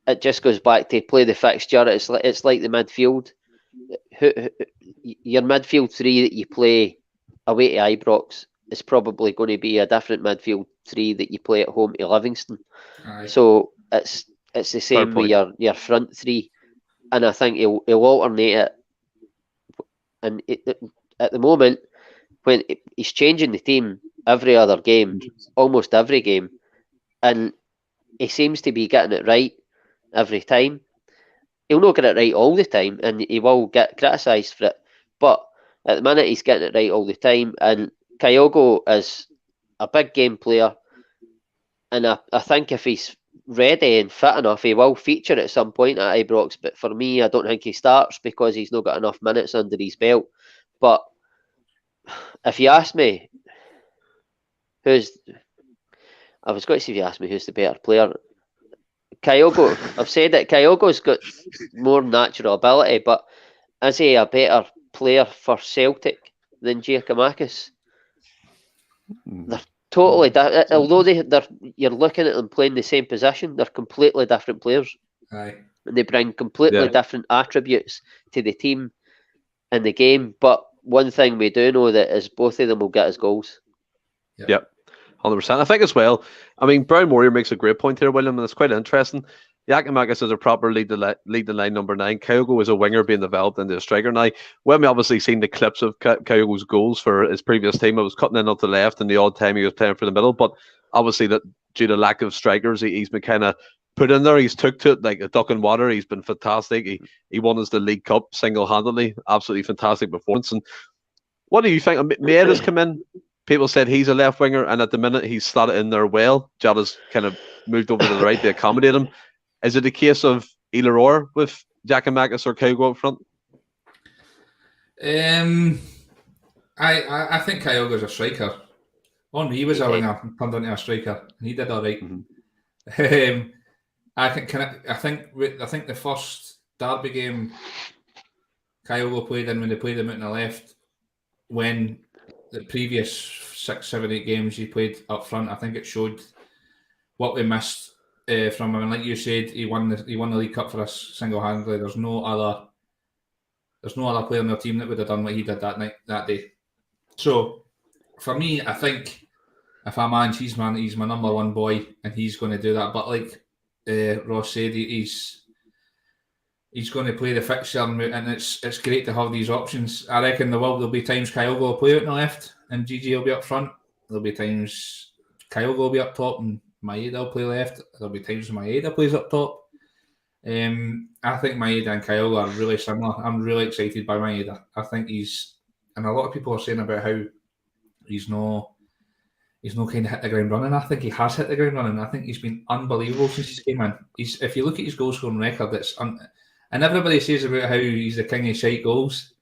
it just goes back to play the fixture. It's like the midfield. Your midfield three that you play away to Ibrox is probably going to be a different midfield three that you play at home to Livingston. Aye. So it's the same with your front three, and I think he'll alternate it. And at the moment, when he's changing the team every other game, almost every game, and he seems to be getting it right every time. He'll not get it right all the time, and he will get criticised for it. But at the minute, he's getting it right all the time. And Kyogo is a big game player, and I think if he's ready and fit enough, he will feature at some point at Ibrox. But for me, I don't think he starts because he's not got enough minutes under his belt. But if you ask me, I was going to say if you ask me who's the better player, Kyogo. I've said that Kyogo's got more natural ability, but is he a better player for Celtic than Giakoumakis? They're totally although you're looking at them playing the same position, they're completely different players. Aye. And they bring completely different attributes to the team and the game. But one thing we do know that is both of them will get us goals. Yep. 100%. I think as well, I mean, Brown Warrior makes a great point here, William, and it's quite interesting. Giakoumakis is a proper lead the line number 9. Kyogo is a winger being developed into a striker. Now, when we obviously seen the clips of Kyogo's goals for his previous team, it was cutting in on the left and the odd time he was playing for the middle, but obviously that due to lack of strikers, he's been kind of put in there. He's took to it like a duck in water. He's been fantastic. He won us the League Cup single-handedly. Absolutely fantastic performance. And what do you think? Maeda's come in. People said he's a left winger, and at the minute he's slotted in there well. Jada's kind of moved over to the right to accommodate him. Is it a case of either or with Giakoumakis or Kyogo up front? I think Kyogo's a striker. Henry was a winger, turned into a striker, and he did all right. Mm-hmm. I think the first derby game Kyogo played in when they played him out on the left, when the previous 6, 7, 8 games he played up front, I think it showed what we missed from him. And like you said, he won the League Cup for us single-handedly. There's no other player on their team that would have done what he did that day. So for me, I think if I'm Ange, he's my number one boy, and he's going to do that. But like Ross said, he's he's going to play the fixture, and it's great to have these options. I reckon there'll be times Kyogo will play out on the left and Gigi will be up front. There'll be times Kyogo will be up top and Maeda will play left. There'll be times Maeda plays up top. I think Maeda and Kyogo are really similar. I'm really excited by Maeda. I think and a lot of people are saying about how he's no kind of hit the ground running. I think he has hit the ground running. I think he's been unbelievable since he came in. If you look at his goal scoring record, and everybody says about how he's the king of shite goals.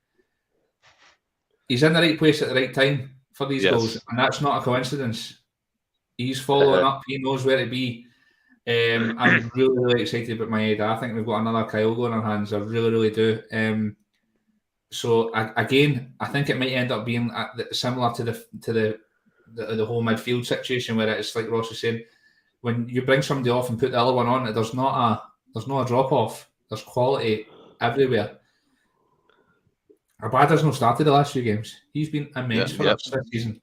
He's in the right place at the right time for these goals, and that's not a coincidence. He's following up. He knows where to be. I'm really, really excited about Maeda. I think we've got another Kyogo in our hands. I really, really do. So I think it might end up being similar to the whole midfield situation, where it's like Ross was saying, when you bring somebody off and put the other one on, there's not a drop off. There's quality everywhere. Abada's not started the last few games. He's been immense for us this season.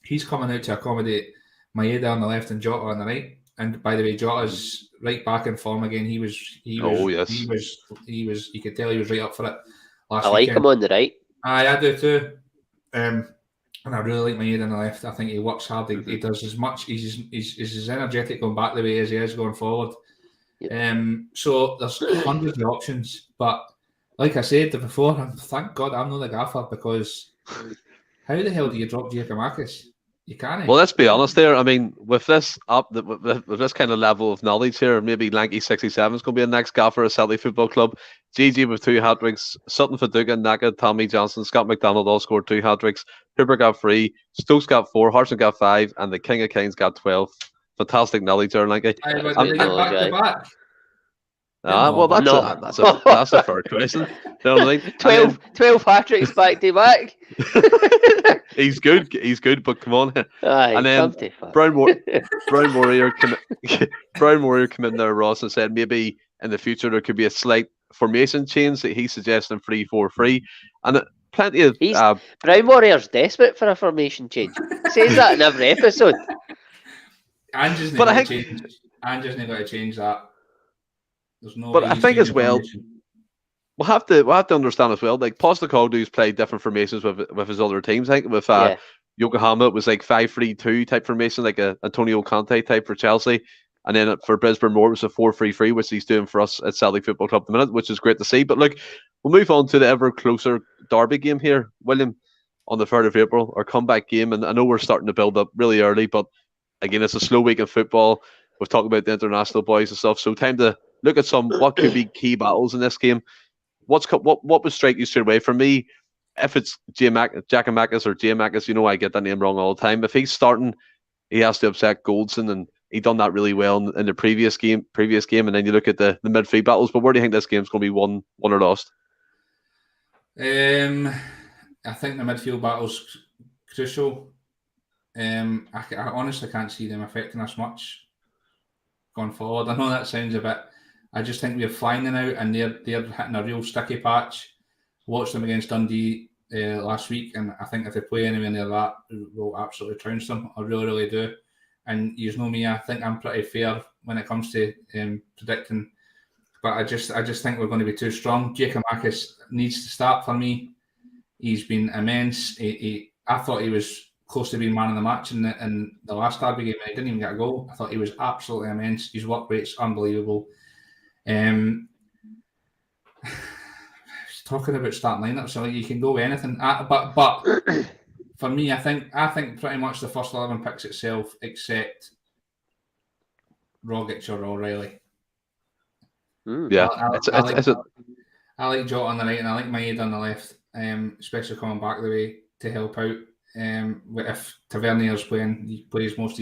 He's coming out to accommodate Maeda on the left and Jota on the right. And by the way, Jota's right back in form again. He was. You could tell he was right up for it last weekend. Like him on the right. I do too. And I really like Maeda on the left. I think he works hard. He does as much. He's as energetic going back the way as he is going forward. Yep. So there's hundreds of options, but like I said before, thank God I'm not the gaffer, because how the hell do you drop Giacomakis? You can't. Well, let's be honest there. I mean, with this with this kind of level of knowledge here, maybe Lanky 67 is going to be the next gaffer at Celtic Football Club. Gigi with 2 hat-tricks, Sutton, Faduga, Naka, Tommy Johnson, Scott McDonald all scored 2 hat-tricks. Hooper got 3, Stokes got 4, Hartson got 5, and the King of Kings got 12. Fantastic knowledge there, Lanky. Did they get back to back? Well, that's a fair question. You know what I mean? 12 hat-tricks back to back. He's good, but come on. Aye, and then Brown Warrior come in there, Ross, and said maybe in the future there could be a slight formation change that he's suggesting 3-4-3, and plenty of Brown Warrior's desperate for a formation change. Says that in every episode. Ange's not going to change that. There's no. But I think as well, we'll have to understand as well. Like Postecoglou's played different formations with his other teams. I think with Yokohama it was like 5-3-2 type formation, like a Antonio Conte type for Chelsea, and then for Brisbane Moore it was a 4-3-3, which he's doing for us at Celtic Football Club at the minute, which is great to see. But look, we'll move on to the ever closer derby game here, William, on the 3rd of April, our comeback game, and I know we're starting to build up really early, but again, it's a slow week of football. We've talked about the international boys and stuff, so time to look at what could be key battles in this game. What would strike you straight away? For me, if it's Giacomakis or Giacomakis, I get that name wrong all the time. If he's starting, he has to upset Goldson, and he done that really well in the previous game. And then you look at the midfield battles. But where do you think this game's going to be won or lost? I think the midfield battle's crucial. I honestly can't see them affecting us much going forward. I know that sounds a bit. I just think we're flying out, and they're hitting a real sticky patch. Watched them against Dundee last week, and I think if they play anywhere near that, we'll absolutely trounce them. I really, really do. And you know me, I think I'm pretty fair when it comes to predicting, but I just think we're going to be too strong. Giacomakis needs to start for me. He's been immense. I thought he was close to being man of the match in the last derby game, and he didn't even get a goal. I thought he was absolutely immense. His work rate's unbelievable. Talking about starting lineup, so you can go with anything. But for me, I think pretty much the first 11 picks itself, except Rogic or O'Reilly. Yeah, I like Jota on the right, and I like Maeda on the left, especially coming back the way to help out. If Tavernier's playing, he plays most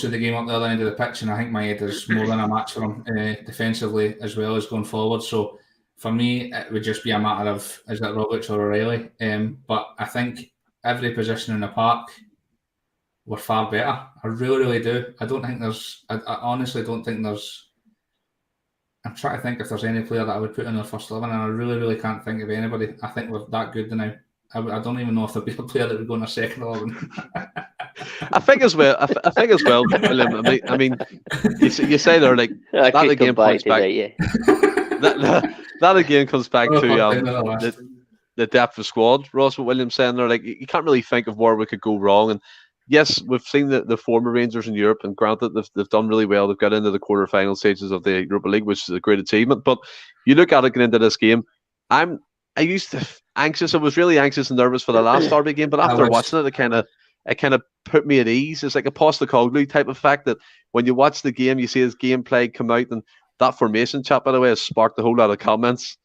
of the game up the other end of the pitch, and I think Maeda's more than a match for him defensively as well as going forward. So for me, it would just be a matter of is it Rogic or O'Reilly. But I think every position in the park were far better. I really, really do. I honestly don't think there's. I'm trying to think if there's any player that I would put in their first 11, and I really, really can't think of anybody. I think we're that good now. I don't even know if there'd be a player that would go in a second 11. I think as well. I think as well, William. I mean, you say they're like I that could again come back points to back. that, yeah. That again comes back Oh, to fuck, another list. the depth of squad. Ross, what William's saying there, like you can't really think of where we could go wrong. And yes, we've seen the former Rangers in Europe, and granted they've done really well. They've got into the quarter-final stages of the Europa League, which is a great achievement. But you look at it going into this game, I used to anxious. I was really anxious and nervous for the last Derby game, but after watching it, it kind of put me at ease. It's like a Postecoglou type of fact that when you watch the game, you see his gameplay come out, and that formation chat, by the way, has sparked a whole lot of comments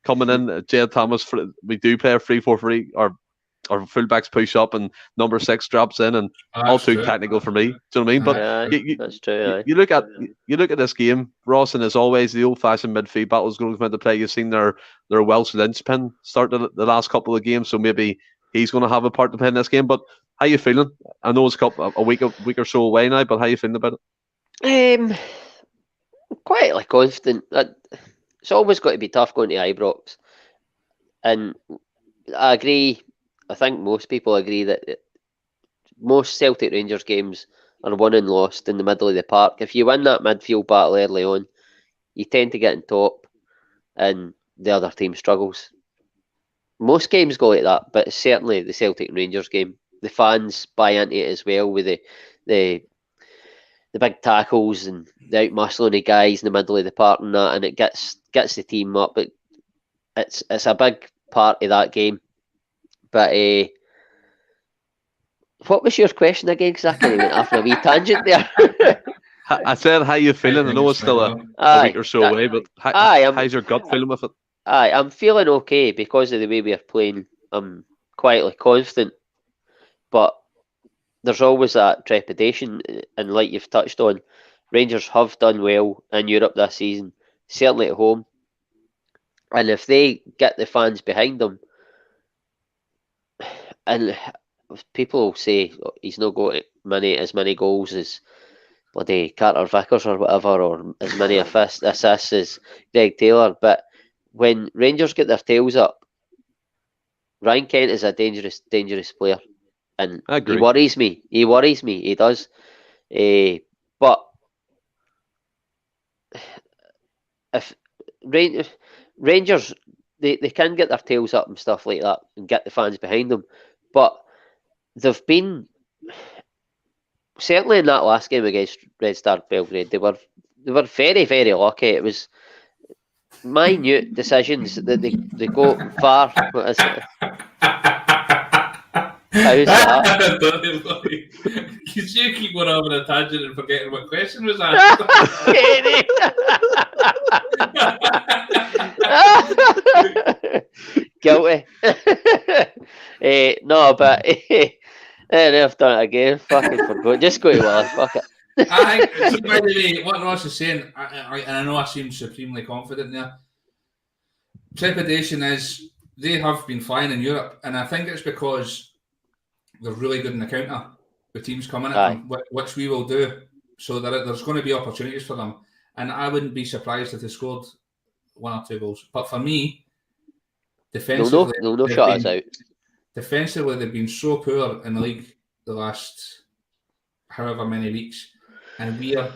coming in. Jed Thomas, we do play a 3-4-3, or fullbacks push up and number 6 drops in, and all too technical for me. Do you know what I mean? But that's true. You look at this game, Ross, and as always, the old-fashioned midfield battles going to come into play. You've seen their Welsh linchpin start the last couple of games, so maybe he's going to have a part to play in this game. But how you feeling? I know it's a week or so away now, but how you feeling about it? Quietly confident. It's always got to be tough going to Ibrox, and I agree. I think most people agree that most Celtic Rangers games are won and lost in the middle of the park. If you win that midfield battle early on, you tend to get in top, and the other team struggles. Most games go like that, but certainly the Celtic Rangers game, the fans buy into it as well with the big tackles and the out-muscling the guys in the middle of the park and that, and it gets the team up. It's a big part of that game. But what was your question again? Because I kind of went off on a wee tangent there. I said, how you feeling? I know it's still a week or so away, but how's your gut feeling with it? I'm feeling okay because of the way we are playing. I'm quietly confident, but there's always that trepidation, and like you've touched on, Rangers have done well in Europe this season, certainly at home, and if they get the fans behind them, and people will say he's not got as many goals as bloody Carter Vickers or whatever, or as many assists as Greg Taylor, but when Rangers get their tails up, Ryan Kent is a dangerous player, and he worries me. He does. But if Rangers, they can get their tails up and stuff like that and get the fans behind them, but they've been, certainly in that last game against Red Star Belgrade, they were very, very lucky. It was minute decisions that they go far. What is it? How's that? You keep going over a tangent and forgetting what question was asked. Guilty. No, but I've done it again. Fucking forgot. Just go to Willie. Fuck it. I think, by the way, what Ross is saying, and I know I seem supremely confident there. Trepidation is they have been flying in Europe, and I think it's because they're really good in the counter with teams coming at them, which we will do. So there's going to be opportunities for them, and I wouldn't be surprised if they scored 1 or 2 goals. But for me, defensively, they'll shut us out. Defensively, they've been so poor in the league the last however many weeks, and we are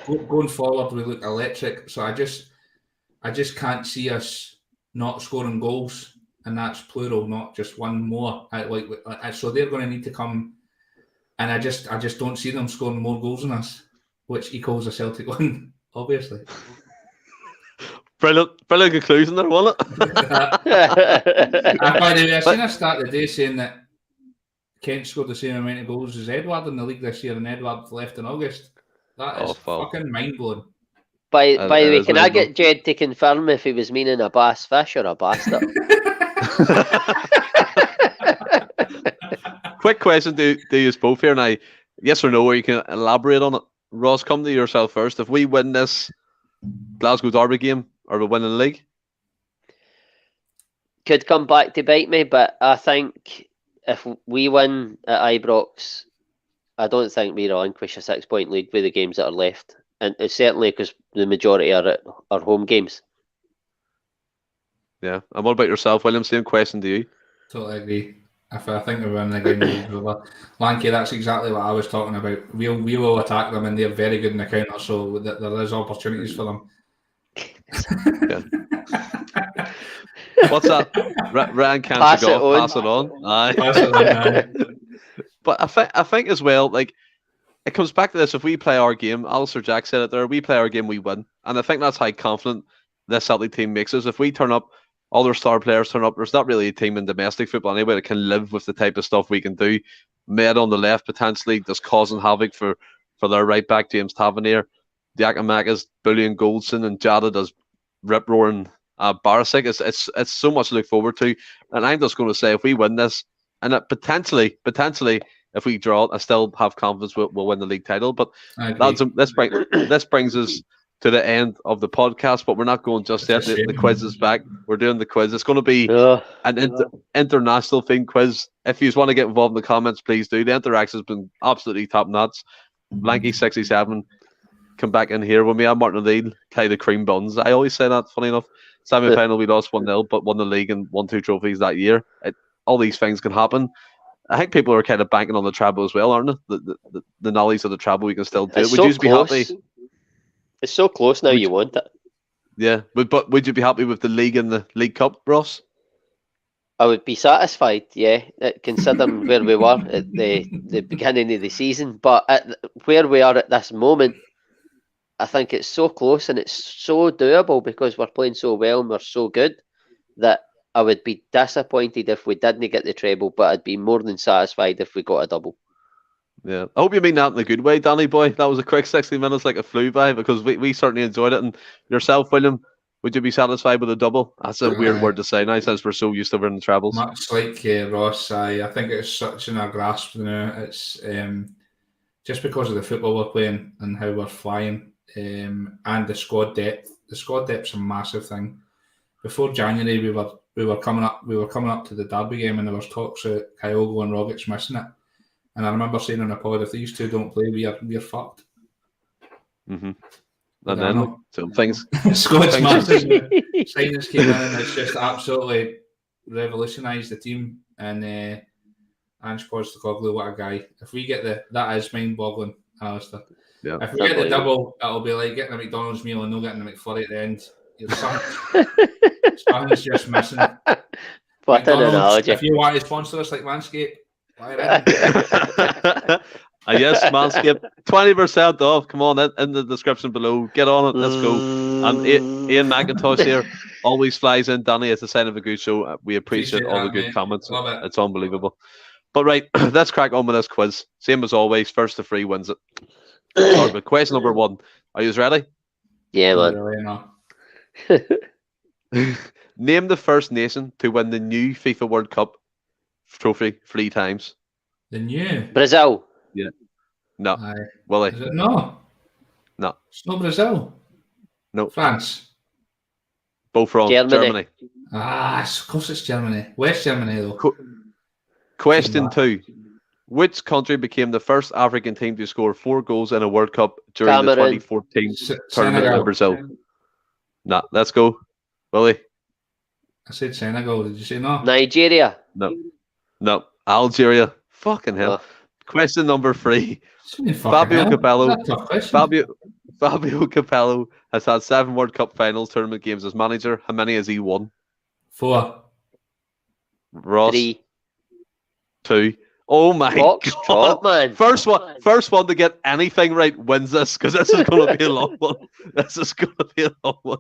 going forward. We look electric. So I just can't see us not scoring goals, and that's plural, not just one more. So they're going to need to come, and I just don't see them scoring more goals than us, which equals a Celtic win, obviously. Brilliant conclusion there, wasn't it? By the way, I seen a start today saying that Kent scored the same amount of goals as Edward in the league this year, and Edward left in August. That is fucking mind-blowing. By the way, can I get Jed to confirm if he was meaning a bass fish or a bastard? Quick question to you both here now. Yes or no, or you can elaborate on it. Ross, come to yourself first. If we win this Glasgow Derby game, are we winning the league? Could come back to bite me, but I think if we win at Ibrox, I don't think we relinquish a 6-point lead with the games that are left. And it's certainly because the majority are home games. Yeah. And what about yourself, William? Same question to you. Totally agree. If I think we win the game, over. Lanky, that's exactly what I was talking about. We will attack them, and they're very good in the counter, so there is opportunities for them. What's that? Ryan can't Pass go. it on. Pass it on. Aye. Pass it on, aye. But I think as well, like, it comes back to this. If we play our game, Alistair Jack said it there, we play our game, we win. And I think that's how confident this Celtic team makes us. If we turn up, all their star players turn up, there's not really a team in domestic football anyway that can live with the type of stuff we can do. Med on the left, potentially, just causing havoc for their right back, James Tavernier. Diakamakas, Bullion Goldson, and Jada does rip-roaring Barisic. It's so much to look forward to. And I'm just going to say, if we win this, and potentially, if we draw it, I still have confidence we'll win the league title. But this brings us to the end of the podcast, but we're not going just yet. The quiz is back. We're doing the quiz. It's going to be an international themed quiz. If you want to get involved in the comments, please do. The interaction has been absolutely top notch. Lanky67, come back in here when we have Martin O'Neill, tie the cream buns. I always say that, funny enough. Semi-final, we lost 1-0, but won the league and won 2 trophies that year. All these things can happen. I think people are kind of banking on the treble as well, aren't they? The knowledge of the treble, we can still do it. Would you be happy? It's so close now, you want it. Yeah, but would you be happy with the league and the League Cup, Ross? I would be satisfied, yeah, considering where we were at the beginning of the season. But where we are at this moment, I think it's so close and it's so doable because we're playing so well and we're so good that I would be disappointed if we didn't get the treble, but I'd be more than satisfied if we got a double. Yeah, I hope you mean that in a good way, Danny boy. That was a quick 60 minutes, like it flew by, because we certainly enjoyed it. And yourself, William, would you be satisfied with a double? That's a weird word to say now, since we're so used to winning trebles. Much like Ross, I think it's such in our grasp now. It's just because of the football we're playing and how we're flying, and the squad depth. The squad depth's a massive thing. Before January, we were coming up to the Derby game, and there was talks of Kyogo and Rogic missing it. And I remember saying on the pod, if these two don't play, we're fucked. Mm-hmm. And then some things. Squad's massive. Signings came in, and it's just absolutely revolutionised the team. And Ange Postecoglou, what a guy! If we get that is mind-boggling, Alistair. Yeah. If we get the double, it'll be like getting a McDonald's meal and not getting a McFlurry at the end. Something's just missing. What an analogy! If you want to sponsor us like Manscaped, yes, Manscaped, 20% off. Come on, in the description below. Get on it. Let's go. And Ian McIntosh here always flies in. Danny, it's a sign of a good show. We appreciate all the good comments. It's unbelievable. But right, let's crack on with this quiz. Same as always, first to 3 wins it. Start with question number 1. Are you ready? Yeah, man. Name the first nation to win the new FIFA World Cup trophy 3 times. The new? Brazil. Yeah. No. Aye. Willie. Is it no? No. It's not Brazil. No. France. Both wrong. Germany. Of course it's Germany. West Germany though. Question 2. Which country became the first African team to score 4 goals in a World Cup during the 2014 tournament in Brazil? Nah, let's go. Willie. I said Senegal. Did you say no? Nigeria. No. Algeria. Fucking hell. Question number 3. Fabio Capello has had 7 World Cup finals tournament games as manager. How many has he won? 4. Ross. 3. 2. Oh my God. Man. First one to get anything right wins this, because this is going to be a long one.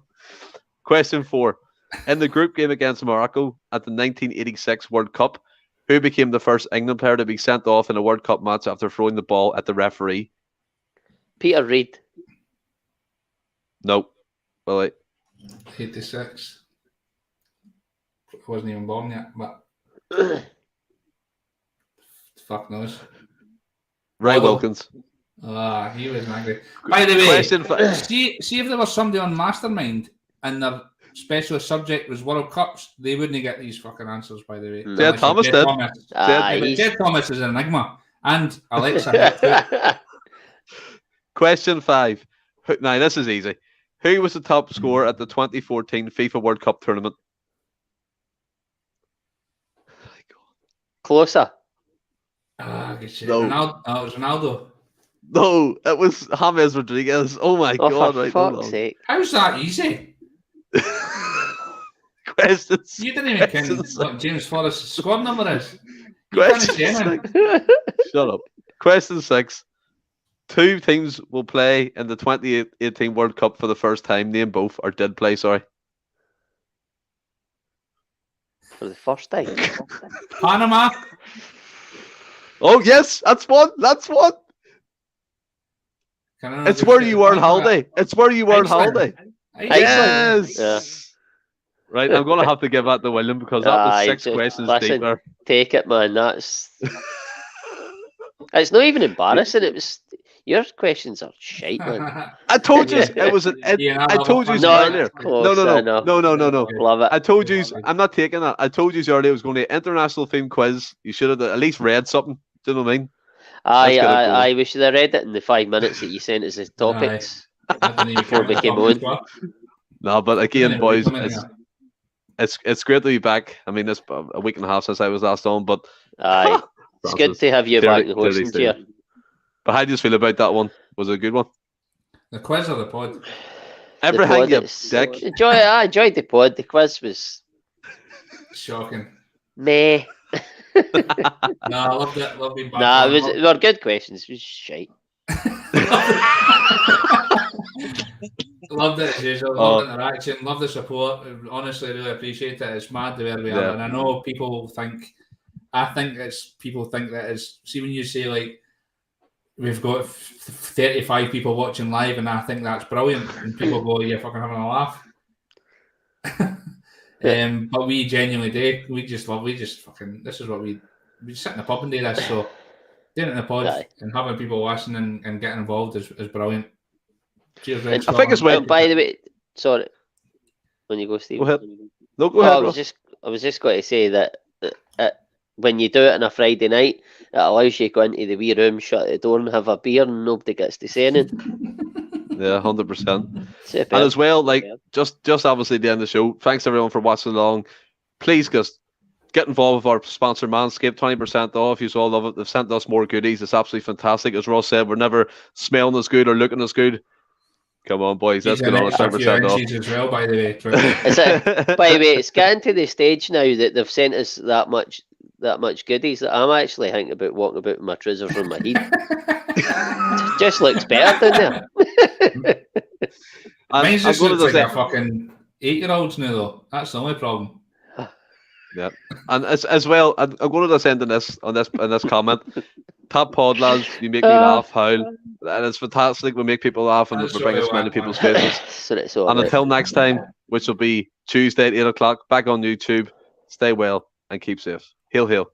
Question 4. In the group game against Morocco at the 1986 World Cup, who became the first England player to be sent off in a World Cup match after throwing the ball at the referee? Peter Reid. No. Willie. 86. I wasn't even born yet, but fuck knows. Ray Wilkins. He was angry. By the way, see if there was somebody on Mastermind and their specialist subject was World Cups, they wouldn't get these fucking answers, by the way. Jed Thomas did. Jed Thomas is an enigma. And Alexa. Question 5. Now, this is easy. Who was the top scorer at the 2014 FIFA World Cup tournament? Closer. Good shit. No. Ronaldo. It was Ronaldo. No, it was James Rodriguez. Oh my Oh, God! for Right, fuck's sake. How's that easy? Questions. You didn't even ken Questions. what James Forrest's squad number is. You can't Question say anything. 6. Shut up. Question 6. 2 teams will play in the 2018 World Cup for the first time. Name both, or did play, sorry. For the first time. Panama. Oh, yes, that's one. That's one. It's where you were on holiday. It's where you were on holiday. Iceland. Yes. Yeah. Right, I'm going to have to give that to William because that was Aye, 6 just questions listen. deeper. Take it, man. That's. It's not even embarrassing. It was. Your questions are shite, man. I told you it was an. Yeah, I told you No, earlier. close No. enough. No. Love it. I told you. I'm not taking that. I told you earlier it was going to be an international theme quiz. You should have at least read something. Do you know what I mean? Let's get it going. Aye. We should have read it in the 5 minutes that you sent us as topics before we came on. No, but again, boys, It's it's great to be back. I mean, it's a week and a half since I was last on, but Aye. It's good to have you back in the hosting chair. But how do you feel about that one? Was it a good one? the quiz or the pod? Everything, you it's- dick. I enjoyed the pod. The quiz was Shocking. meh. No, I loved it. Loved being back. Nah, they were good questions. It was shite. Loved it as usual. Loved the interaction. Loved the support. Honestly, really appreciate it. It's mad the way we are, and I know people think. I think people think that it's. See, when you say like we've got 35 people watching live, and I think that's brilliant, and people go, "You're fucking having a laugh." But we genuinely do. We just fucking. This is what we sit in the pub and do this. So doing it in the pod and having people listening and getting involved is brilliant. Cheers, Red I think it's Scotland. By the way, sorry. When you go, Steve. Go ahead. No, go ahead. I was just going to say that when you do it on a Friday night, it allows you to go into the wee room, shut the door, and have a beer, and nobody gets to say anything. Yeah, 100%. Superb. And as well, like just obviously the end of the show. Thanks everyone for watching along. Please just get involved with our sponsor Manscaped, 20% off. You all love it. They've sent us more goodies. It's absolutely fantastic. As Ross said, we're never smelling as good or looking as good. Come on, boys, let's get on a 20% off. As well, by the way. Is it, by the way, it's getting to the stage now that they've sent us that much goodies that I'm actually thinking about walking about with my trousers on my head. Just looks better down there. Mine's just looks like a fucking 8-year-olds now, though. That's the only problem. Yeah, and as well, I'm going to end on this comment. Top pod lads, you make me laugh, Howl, and it's fantastic. We make people laugh and we bring a smile to people's faces. And until next time, which will be Tuesday at 8 o'clock, back on YouTube. Stay well and keep safe. Hail, hail.